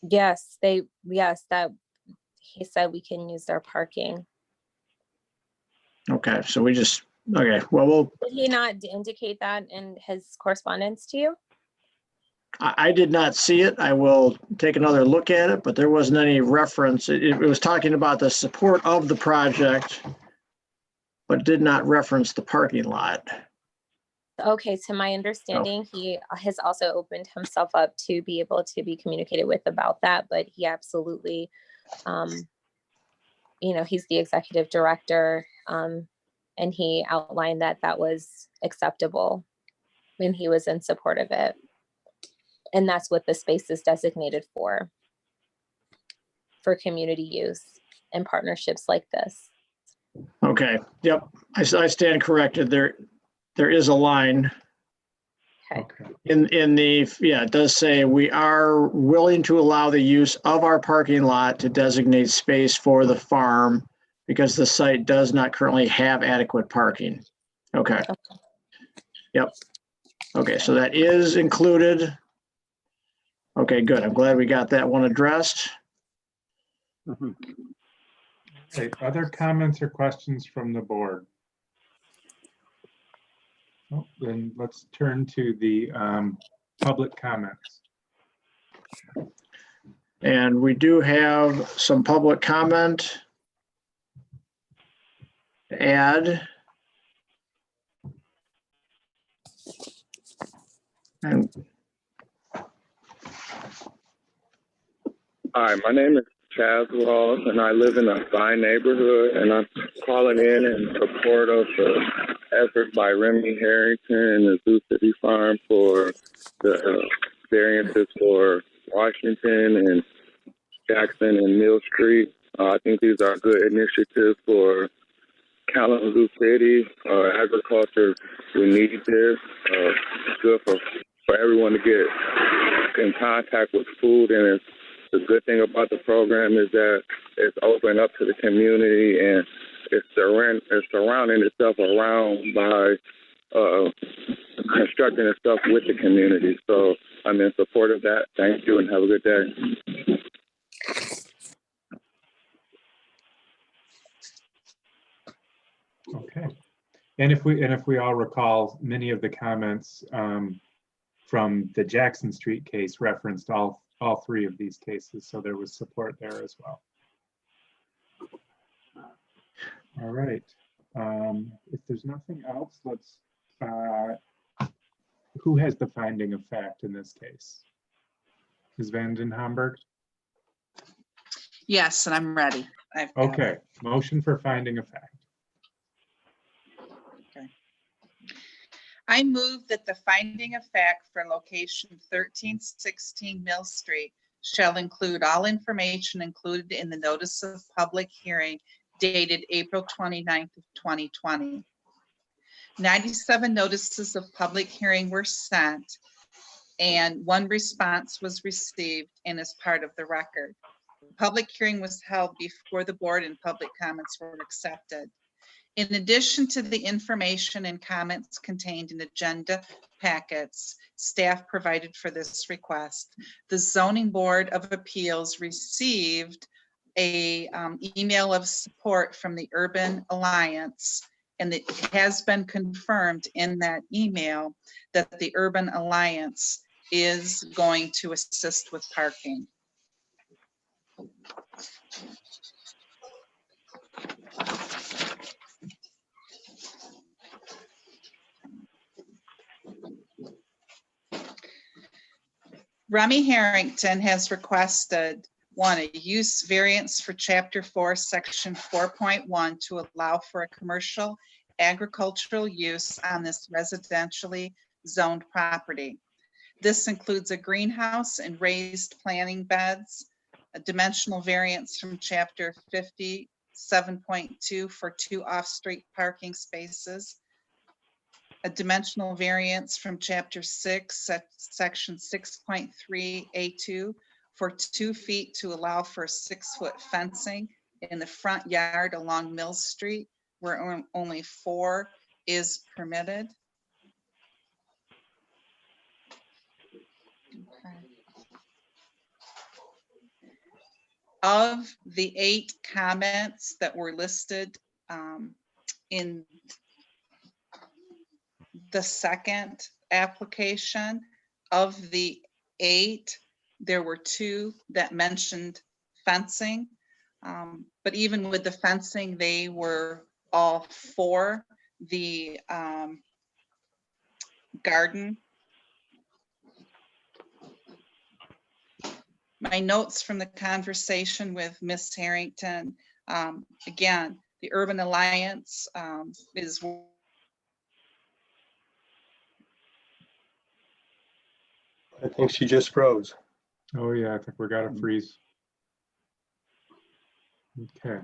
Yes, that he said we can use their parking. Okay, so well, Did he not indicate that in his correspondence to you? I did not see it. I will take another look at it, but there wasn't any reference. It was talking about the support of the project, but did not reference the parking lot. Okay, to my understanding, he has also opened himself up to be able to be communicated with about that, but he absolutely, he's the executive director, and he outlined that that was acceptable when he was in support of it. And that's what the space is designated for community use and partnerships like this. Okay, yep, I stand corrected. There is a line. Okay. In the, it does say we are willing to allow the use of our parking lot to designate space for the farm because the site does not currently have adequate parking. Okay. Yep. Okay, so that is included. Okay, good. I'm glad we got that one addressed. Okay, other comments or questions from the board? Oh, then let's turn to the public comments. And we do have some public comment to add. And hi, my name is Chaz Ross, and I live in a fine neighborhood, and I'm calling in support of the effort by Remy Harrington and the Zoo City Farm for the variances for Washington and Jackson and Mill Street. I think these are good initiatives for Kalamazoo City. Agriculture, we need this. It's good for everyone to get in contact with food, and the good thing about the program is that it's open up to the community, and it's surrounding itself around by constructing itself with the community. So I'm in support of that. Thank you, and have a good day. Okay, and if we all recall, many of the comments from the Jackson Street case referenced all three of these cases, so there was support there as well. All right, if there's nothing else, let's, who has the finding of fact in this case? Ms. Vanden Hamburg? Yes, and I'm ready. Okay, motion for finding of fact. I move that the finding of fact for location 1316 Mill Street shall include all information included in the notice of public hearing dated April 29th of 2020. 97 notices of public hearing were sent, and 1 response was received and is part of the record. The public hearing was held before the board and public comments were accepted. In addition to the information and comments contained in agenda packets staff provided for this request, the Zoning Board of Appeals received a email of support from the Urban Alliance, and it has been confirmed in that email that the Urban Alliance is going to assist with parking. Remy Harrington has requested 1, a use variance for Chapter 4, Section 4.1 to allow for a commercial agricultural use on this residentially zoned property. This includes a greenhouse and raised planting beds, a dimensional variance from Chapter 57.2 for 2 off-street parking spaces, a dimensional variance from Chapter 6, Section 6.3A2 for 2 feet to allow for 6-foot fencing in the front yard along Mill Street, where only 4 is permitted. Okay. Of the 8 comments that were listed in the second application, of the 8, there were 2 that mentioned fencing. But even with the fencing, they were all for the garden. My notes from the conversation with Miss Harrington, again, the Urban Alliance is. I think she just froze. Oh yeah, I think we got a freeze. Okay.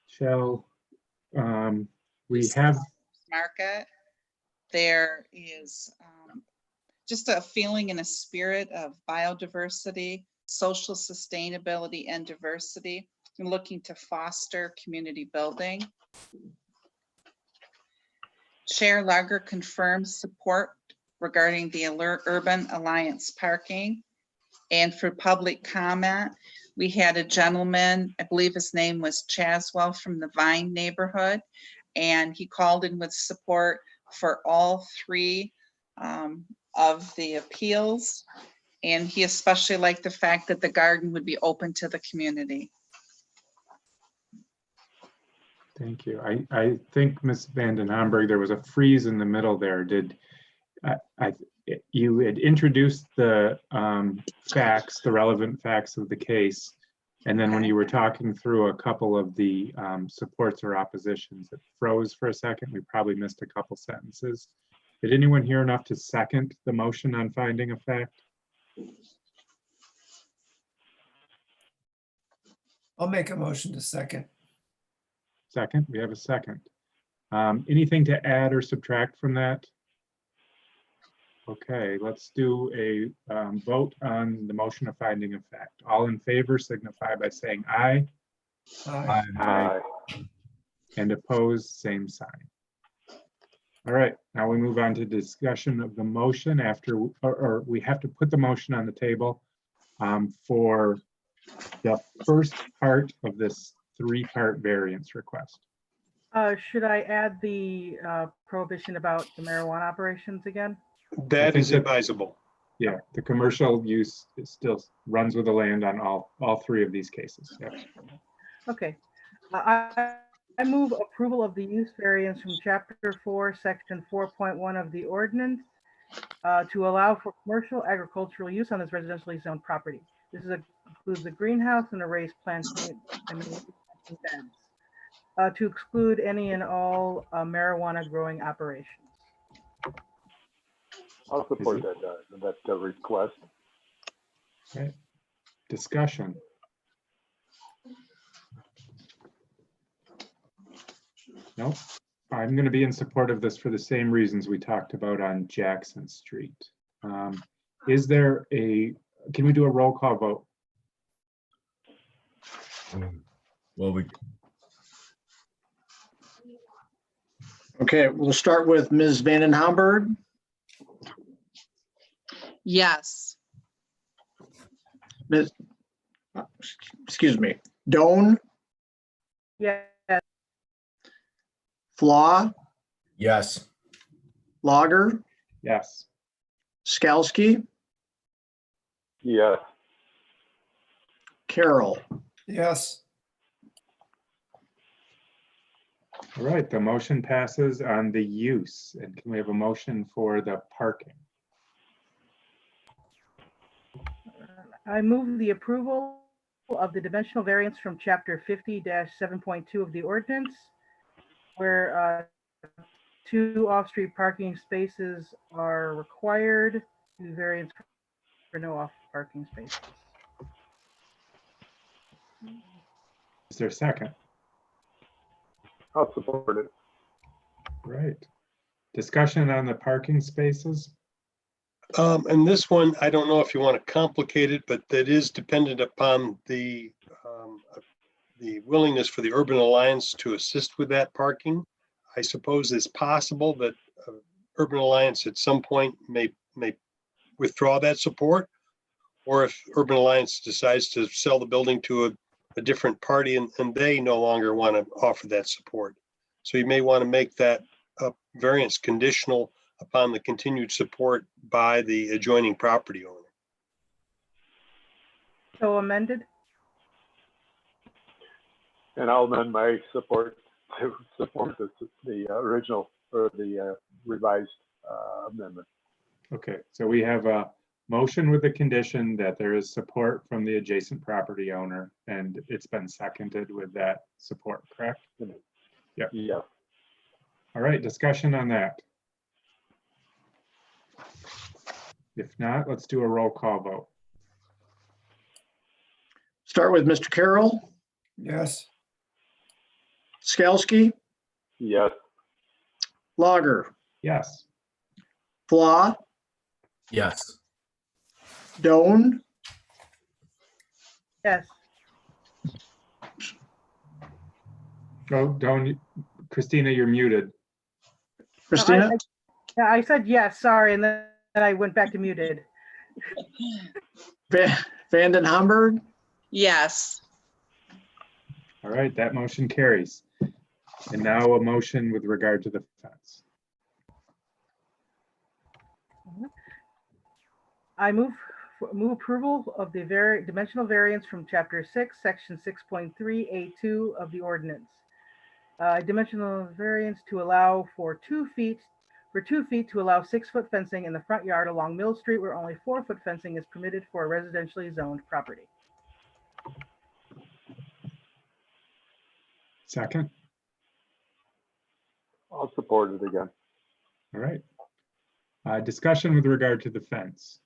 Shall we have? Market. There is just a feeling and a spirit of biodiversity, social sustainability, and diversity, and looking to foster community building. Chair Lager confirms support regarding the Urban Alliance parking. And for public comment, we had a gentleman, I believe his name was Chaswell from the Vine neighborhood, and he called in with support for all 3 of the appeals. And he especially liked the fact that the garden would be open to the community. Thank you. I think Ms. Vanden Hamburg, there was a freeze in the middle there. Did you had introduced the facts, the relevant facts of the case, and then when you were talking through a couple of the supports or oppositions, it froze for a second. We probably missed a couple sentences. Did anyone hear enough to second the motion on finding of fact? I'll make a motion to second. Second, we have a second. Anything to add or subtract from that? Okay, let's do a vote on the motion of finding of fact. All in favor signify by saying aye. Aye. Aye. And opposed, same sign. All right, now we move on to discussion of the motion after, or we have to put the motion on the table for the first part of this 3-part variance request. Should I add the prohibition about the marijuana operations again? That is advisable. Yeah, the commercial use still runs with the land on all 3 of these cases. Yes. Okay. I move approval of the use variance from Chapter 4, Section 4.1 of the ordinance to allow for commercial agricultural use on this residentially zoned property. This includes a greenhouse and a raised planting beds. to exclude any and all marijuana growing operations. I'll support that request. Okay. Discussion. Nope. I'm going to be in support of this for the same reasons we talked about on Jackson Street. Is there can we do a roll call vote? Well, Okay, we'll start with Ms. Vanden Hamburg, Yes. excuse me, Doan, Yes. Flaw, yes. Lager, Yes. Skalsky, Yes. Carroll. Yes. All right, the motion passes on the use. And can we have a motion for the parking? I move the approval of the dimensional variance from chapter 50-7.2 of the ordinance, where 2 off-street parking spaces are required, the variance for no off parking spaces. Is there a second? I'll support it. Right. Discussion on the parking spaces? And this one, I don't know if you want to complicate it, but that is dependent upon the willingness for the Urban Alliance to assist with that parking. I suppose it's possible that Urban Alliance at some point may withdraw that support, or if Urban Alliance decides to sell the building to a different party and they no longer want to offer that support. So you may want to make that variance conditional upon the continued support by the adjoining property owner. So amended? And I'll amend my support to support the original or the revised amendment. Okay, so we have a motion with the condition that there is support from the adjacent property owner, and it's been seconded with that support, correct? Yeah. Yeah. All right, discussion on that. If not, let's do a roll call vote. Start with Mr. Carroll, Yes. Skalsky, Yes. Lager, Yes. Flaw, Yes. Doan, Yes. Oh, don't, Christina, you're muted. Christina, Yeah, I said yes, sorry, and then I went back to muted. Vanden Hamburg, Yes. All right, that motion carries. And now a motion with regard to the fence. I move approval of the dimensional variance from chapter 6, section 6.3A2 of the ordinance. Dimensional variance to allow for 2 feet to allow 6-foot fencing in the front yard along Mill Street, where only 4-foot fencing is permitted for a residentially zoned property. Second. I'll support it again. All right. Discussion with regard to the fence.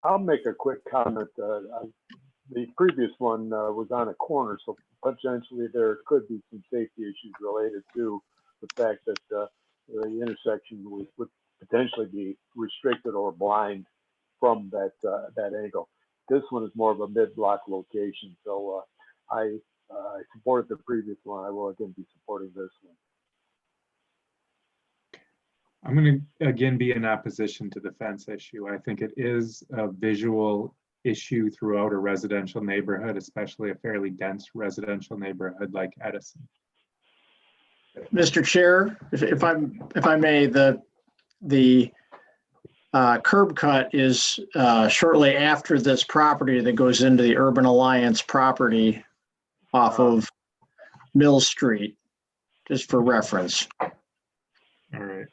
I'll make a quick comment. The previous one was on a corner, so potentially there could be some safety issues related to the fact that the intersection would potentially be restricted or blind from that angle. This one is more of a mid-block location, so I supported the previous one. I will again be supporting this one. I'm going to again be in opposition to the fence issue. I think it is a visual issue throughout a residential neighborhood, especially a fairly dense residential neighborhood like Edison. Mr. Chair, if I may, the curb cut is shortly after this property that goes into the Urban Alliance property off of Mill Street, just for reference. All right.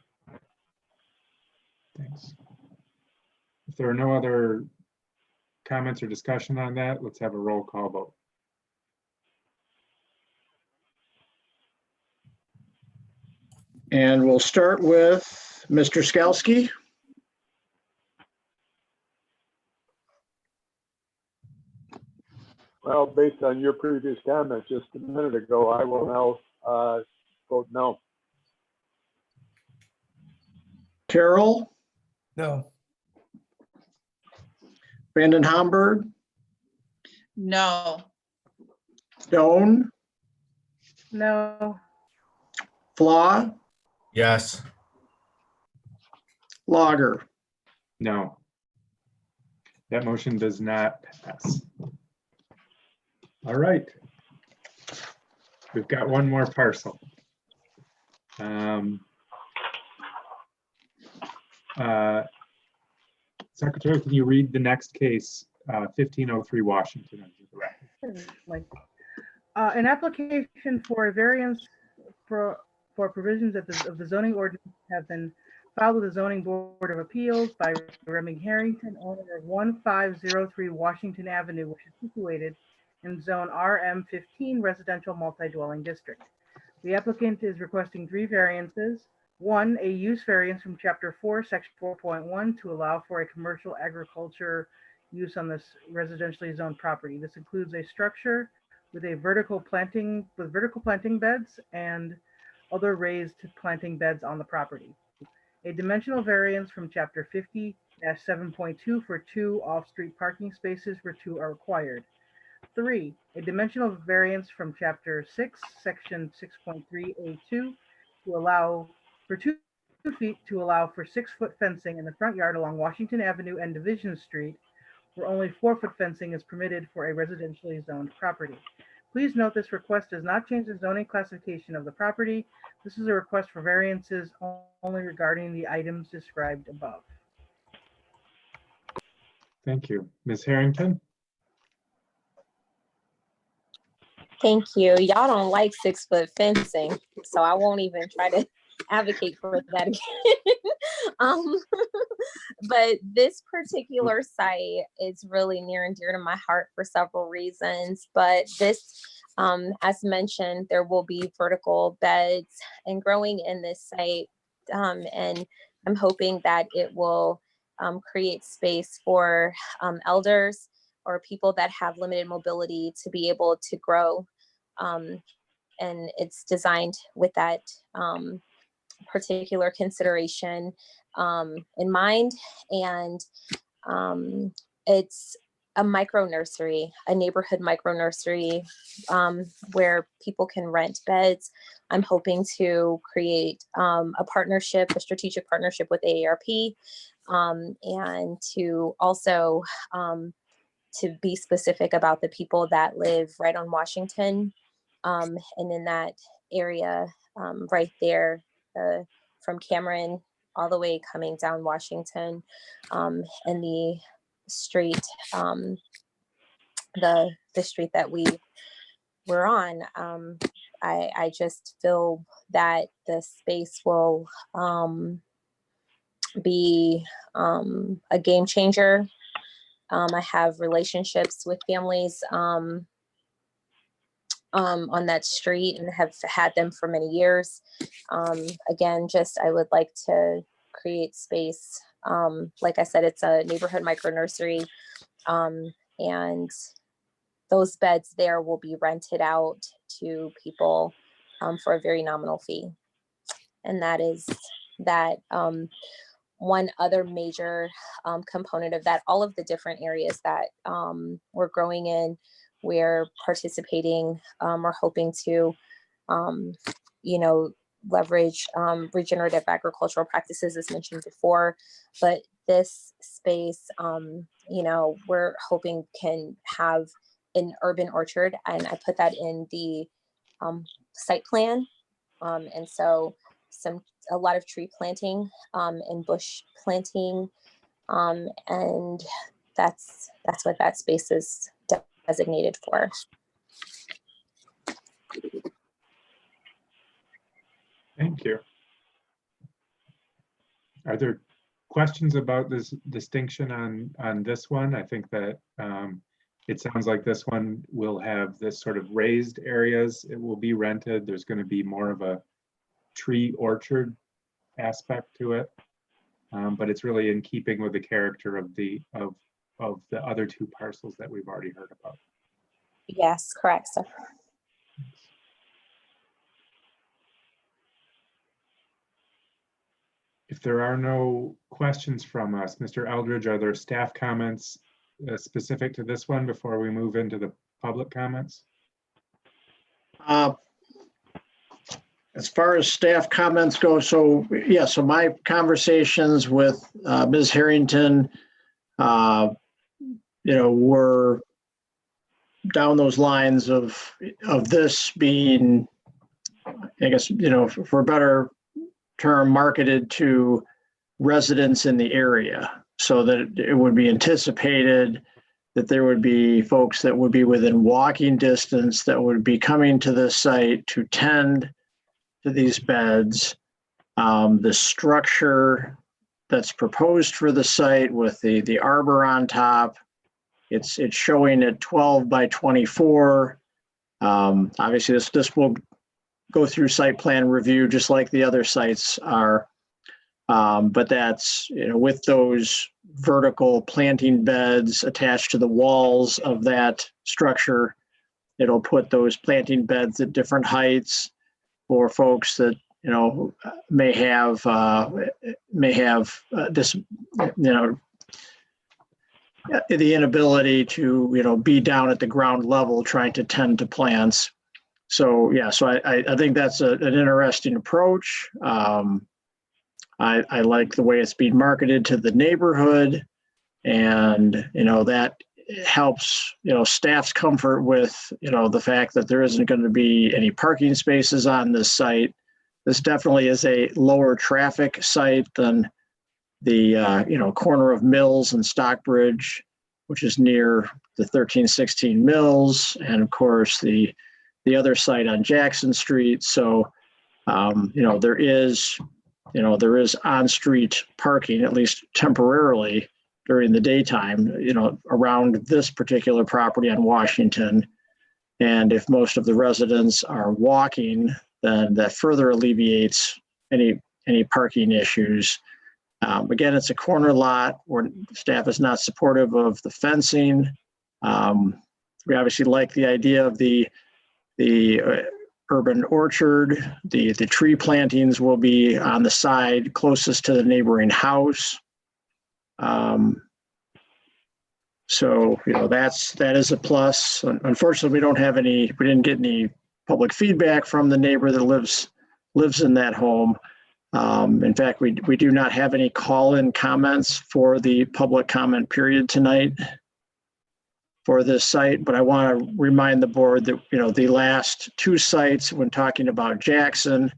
Thanks. If there are no other comments or discussion on that, let's have a roll call vote. And we'll start with Mr. Skalsky. Well, based on your previous comment just a minute ago, I will now vote no. Carol, No. Vanden Hamburg, No. Stone, No. Flaw, Yes. Lager. No. That motion does not pass. All right. We've got one more parcel. Secretary, can you read the next case, 1503 Washington into the record? An application for a variance for provisions of the zoning ordinance have been filed with the Zoning Board of Appeals by Remy Harrington, owner of 1503 Washington Avenue, which is situated in Zone RM15 Residential Multi-Dwelling District. The applicant is requesting 3 variances. 1, a use variance from Chapter 4, Section 4.1 to allow for a commercial agriculture use on this residentially zoned property. This includes a structure with vertical planting beds and other raised planting beds on the property. A dimensional variance from Chapter 50-7.2 for 2 off-street parking spaces where 2 are required. 3, a dimensional variance from Chapter 6, Section 6.3A2 to allow for 2 feet to allow for 6-foot fencing in the front yard along Washington Avenue and Division Street, where only 4-foot fencing is permitted for a residentially zoned property. Please note this request does not change the zoning classification of the property. This is a request for variances only regarding the items described above. Thank you. Ms. Harrington? Thank you. Y'all don't like 6-foot fencing, so I won't even try to advocate for that again. But this particular site is really near and dear to my heart for several reasons. But this, as mentioned, there will be vertical beds and growing in this site. And I'm hoping that it will create space for elders or people that have limited mobility to be able to grow. And it's designed with that particular consideration in mind. And it's a micro nursery, a neighborhood micro nursery where people can rent beds. I'm hoping to create a partnership, a strategic partnership with AARP, and to also to be specific about the people that live right on Washington and in that area right there from Cameron all the way coming down Washington and the street, the street that we're on. I just feel that the space will be a game changer. I have relationships with families on that street and have had them for many years. Again, I would like to create space. Like I said, it's a neighborhood micro nursery, and those beds there will be rented out to people for a very nominal fee. And that is that. One other major component of that, all of the different areas that we're growing in, we're participating, we're hoping to, leverage regenerative agricultural practices as mentioned before. But this space, we're hoping can have an urban orchard, and I put that in the site plan. And so a lot of tree planting and bush planting, and that's what that space is designated for. Thank you. Are there questions about this distinction on this one? I think that it sounds like this one will have this sort of raised areas. It will be rented. There's going to be more of a tree orchard aspect to it. But it's really in keeping with the character of the other two parcels that we've already heard about. Yes, correct, sir. If there are no questions from us, Mr. Eldridge, are there staff comments specific to this one before we move into the public comments? As far as staff comments go, so yeah, so my conversations with Ms. Harrington, were down those lines of this being, I guess, for a better term, marketed to residents in the area, so that it would be anticipated that there would be folks that would be within walking distance that would be coming to this site to tend to these beds. The structure that's proposed for the site with the arbor on top, it's showing at 12 by 24. Obviously, this will go through site plan review just like the other sites are. But that's, with those vertical planting beds attached to the walls of that structure, it'll put those planting beds at different heights for folks that, may have this, the inability to, be down at the ground level trying to tend to plants. So, yeah, so I think that's an interesting approach. I like the way it's being marketed to the neighborhood, and, that helps, staff's comfort with, the fact that there isn't going to be any parking spaces on this site. This definitely is a lower traffic site than the, corner of Mills and Stockbridge, which is near the 1316 Mills, and of course the other site on Jackson Street. So, there is on-street parking, at least temporarily during the daytime, around this particular property on Washington. And if most of the residents are walking, then that further alleviates any parking issues. Again, it's a corner lot where staff is not supportive of the fencing. We obviously like the idea of the urban orchard. The tree plantings will be on the side closest to the neighboring house. So, that is a plus. Unfortunately, we didn't get any public feedback from the neighbor that lives in that home. In fact, we do not have any call-in comments for the public comment period tonight for this site, but I want to remind the board that, the last two sites, when talking about Jackson,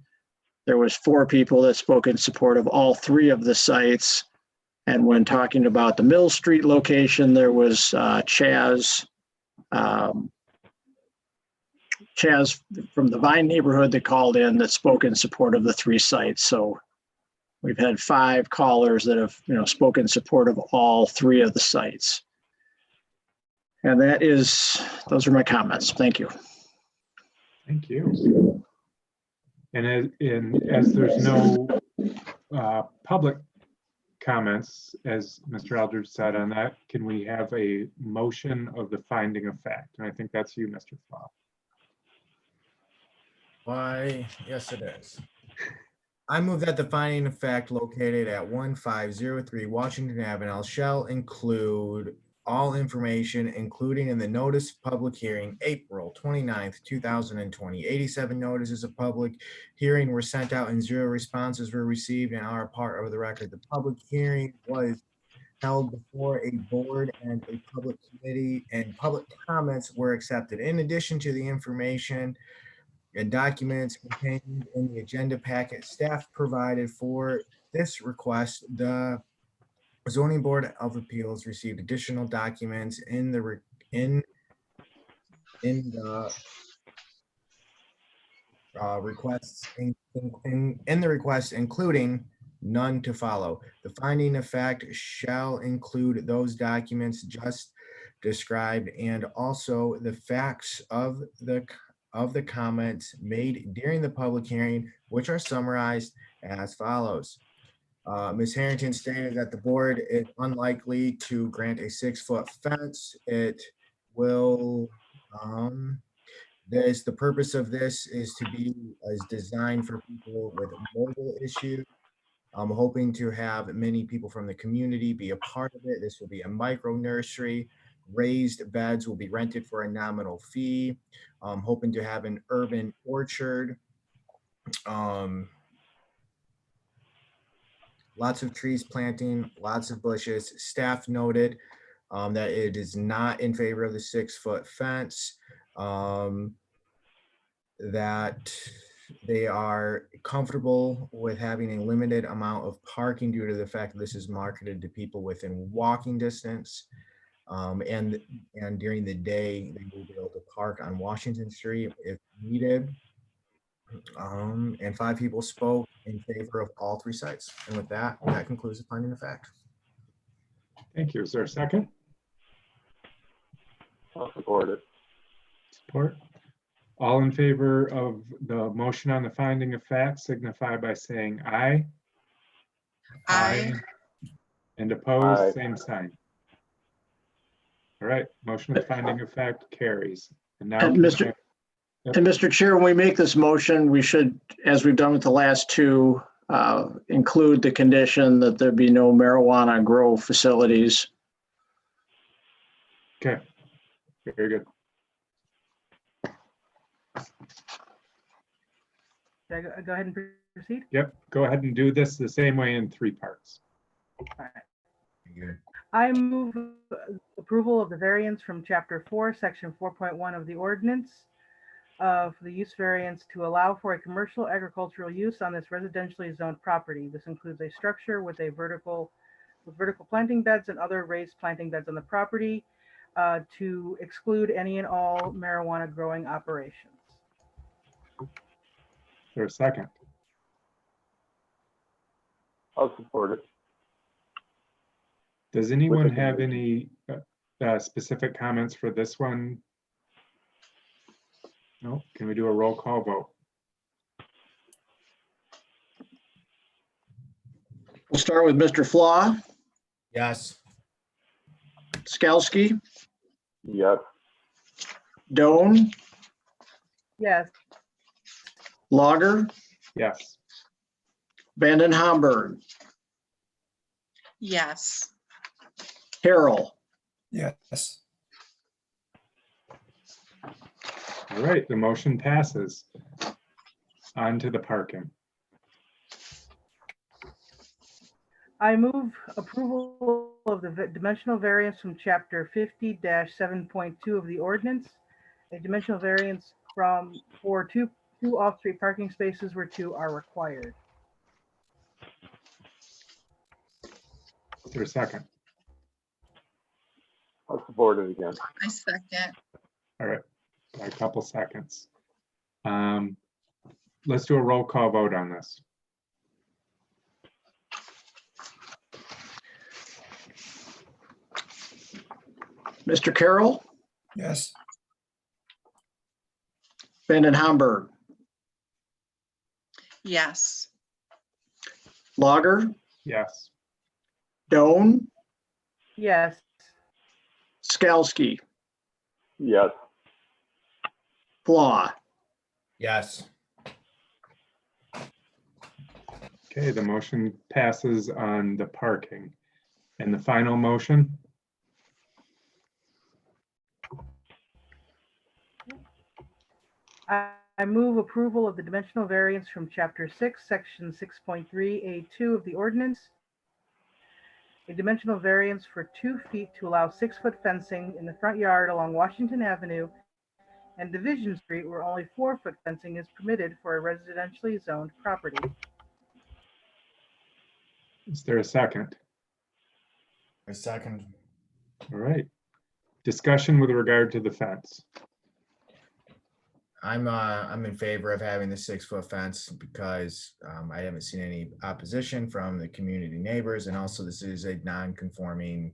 there was 4 people that spoke in support of all 3 of the sites. And when talking about the Mill Street location, there was Chaz from the Vine neighborhood that called in that spoke in support of the 3 sites. So we've had 5 callers that have, spoken in support of all 3 of the sites. And those are my comments. Thank you. Thank you. And as there's no public comments, as Mr. Eldridge said on that, can we have a motion of the finding of fact? And I think that's you, Mr. Flaw. Why, yes, it is. I move that the finding of fact located at 1503 Washington Avenue shall include all information, including in the notice of public hearing, April 29th, 2020. 87 notices of public hearing were sent out and 0 responses were received and are part of the record. The public hearing was held before a board and a public committee, and public comments were accepted. In addition to the information and documents contained in the agenda packet staff provided for this request, the Zoning Board of Appeals received additional documents in the requests, including none to follow. The finding of fact shall include those documents just described and also the facts of the of the comments made during the public hearing, which are summarized as follows. Ms. Harrington stated that the board is unlikely to grant a 6-foot fence. It will, the purpose of this is to be as designed for people with mobile issues. I'm hoping to have many people from the community be a part of it. This will be a micro nursery. Raised beds will be rented for a nominal fee. I'm hoping to have an urban orchard. Lots of trees planting, lots of bushes. Staff noted that it is not in favor of the 6-foot fence. That they are comfortable with having a limited amount of parking due to the fact that this is marketed to people within walking distance. And during the day, they will be able to park on Washington Street if needed. And 5 people spoke in favor of all 3 sites. And with that, that concludes the finding of fact. Thank you. Is there a second? I'll support it. Support. All in favor of the motion on the finding of fact signify by saying aye. Aye. And opposed, Aye. same sign. All right, motion of finding of fact carries. And now, And Mr. Chair, when we make this motion, we should, as we've done with the last 2, include the condition that there be no marijuana grow facilities. okay, very good. Should I go ahead and proceed? Yep, go ahead and do this the same way in 3 parts. All right. I move approval of the variance from Chapter 4, Section 4.1 of the ordinance for the use variance to allow for a commercial agricultural use on this residentially zoned property. This includes a structure with vertical planting beds and other raised planting beds on the property to exclude any and all marijuana growing operations. Is there a second? I'll support it. Does anyone have any specific comments for this one? No, can we do a roll call vote? We'll start with Mr. Flaw, Yes. Skalsky, Yes. Doan, Yes. Lager, Yes. Vanden Hamburg, Yes. Harrell. Yes. All right, the motion passes. On to the parking. I move approval of the dimensional variance from Chapter 50-7.2 of the ordinance. A dimensional variance for two off-street parking spaces where 2 are required. Is there a second? I'll support it again. I second. All right, a couple seconds. Let's do a roll call vote on this. Mr. Carroll, Yes. Vanden Hamburg, Yes. Lager, Yes. Doan, Yes. Skalsky, Yes. Flaw. Yes. Okay, the motion passes on the parking. And the final motion? I move approval of the dimensional variance from Chapter 6, Section 6.3A2 of the ordinance. A dimensional variance for 2 feet to allow 6-foot fencing in the front yard along Washington Avenue and Division Street where only 4-foot fencing is permitted for a residentially zoned property. Is there a second? A second. All right. Discussion with regard to the fence. I'm in favor of having the 6-foot fence because I haven't seen any opposition from the community neighbors, and also this is a non-conforming.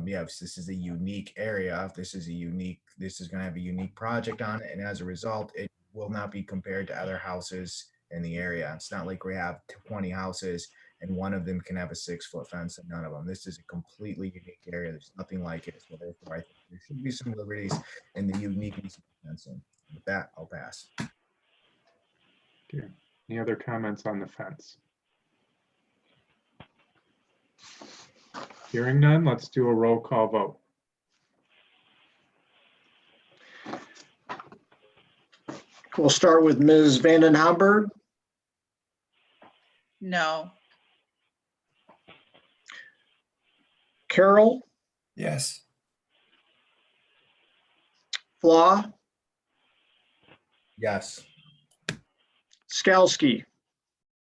Yes, this is a unique area. This is going to have a unique project on it, and as a result, it will not be compared to other houses in the area. It's not like we have 20 houses and one of them can have a 6-foot fence and none of them. This is a completely unique area. There's nothing like it. So therefore, I think there should be some liberties in the uniqueness of fencing. With that, I'll pass. Okay. Any other comments on the fence? Hearing none, let's do a roll call vote. We'll start with Ms. Vanden Hamburg, No. Carol, Yes. Flaw, Yes. Skalsky,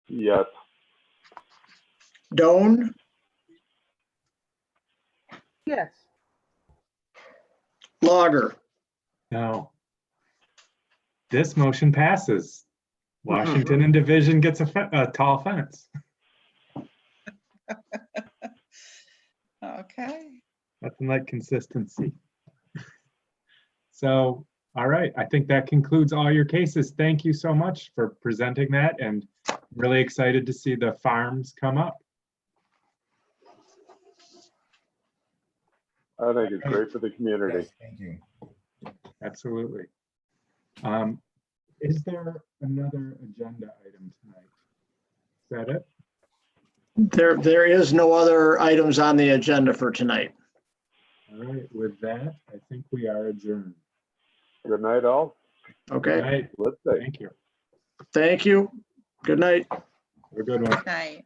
Yes. Doan, Yes. Lager. No. This motion passes. Washington and Division gets a tall fence. Okay. Nothing like consistency. So, all right, I think that concludes all your cases. Thank you so much for presenting that, and really excited to see the farms come up. I think it's great for the community. Yes, thank you. Absolutely. Is there another agenda item tonight? Is that it? There is no other items on the agenda for tonight. All right, with that, I think we are adjourned. Good night, all. Okay, Good night. Let's say. Thank you. thank you. Good night. Have a good one. Night.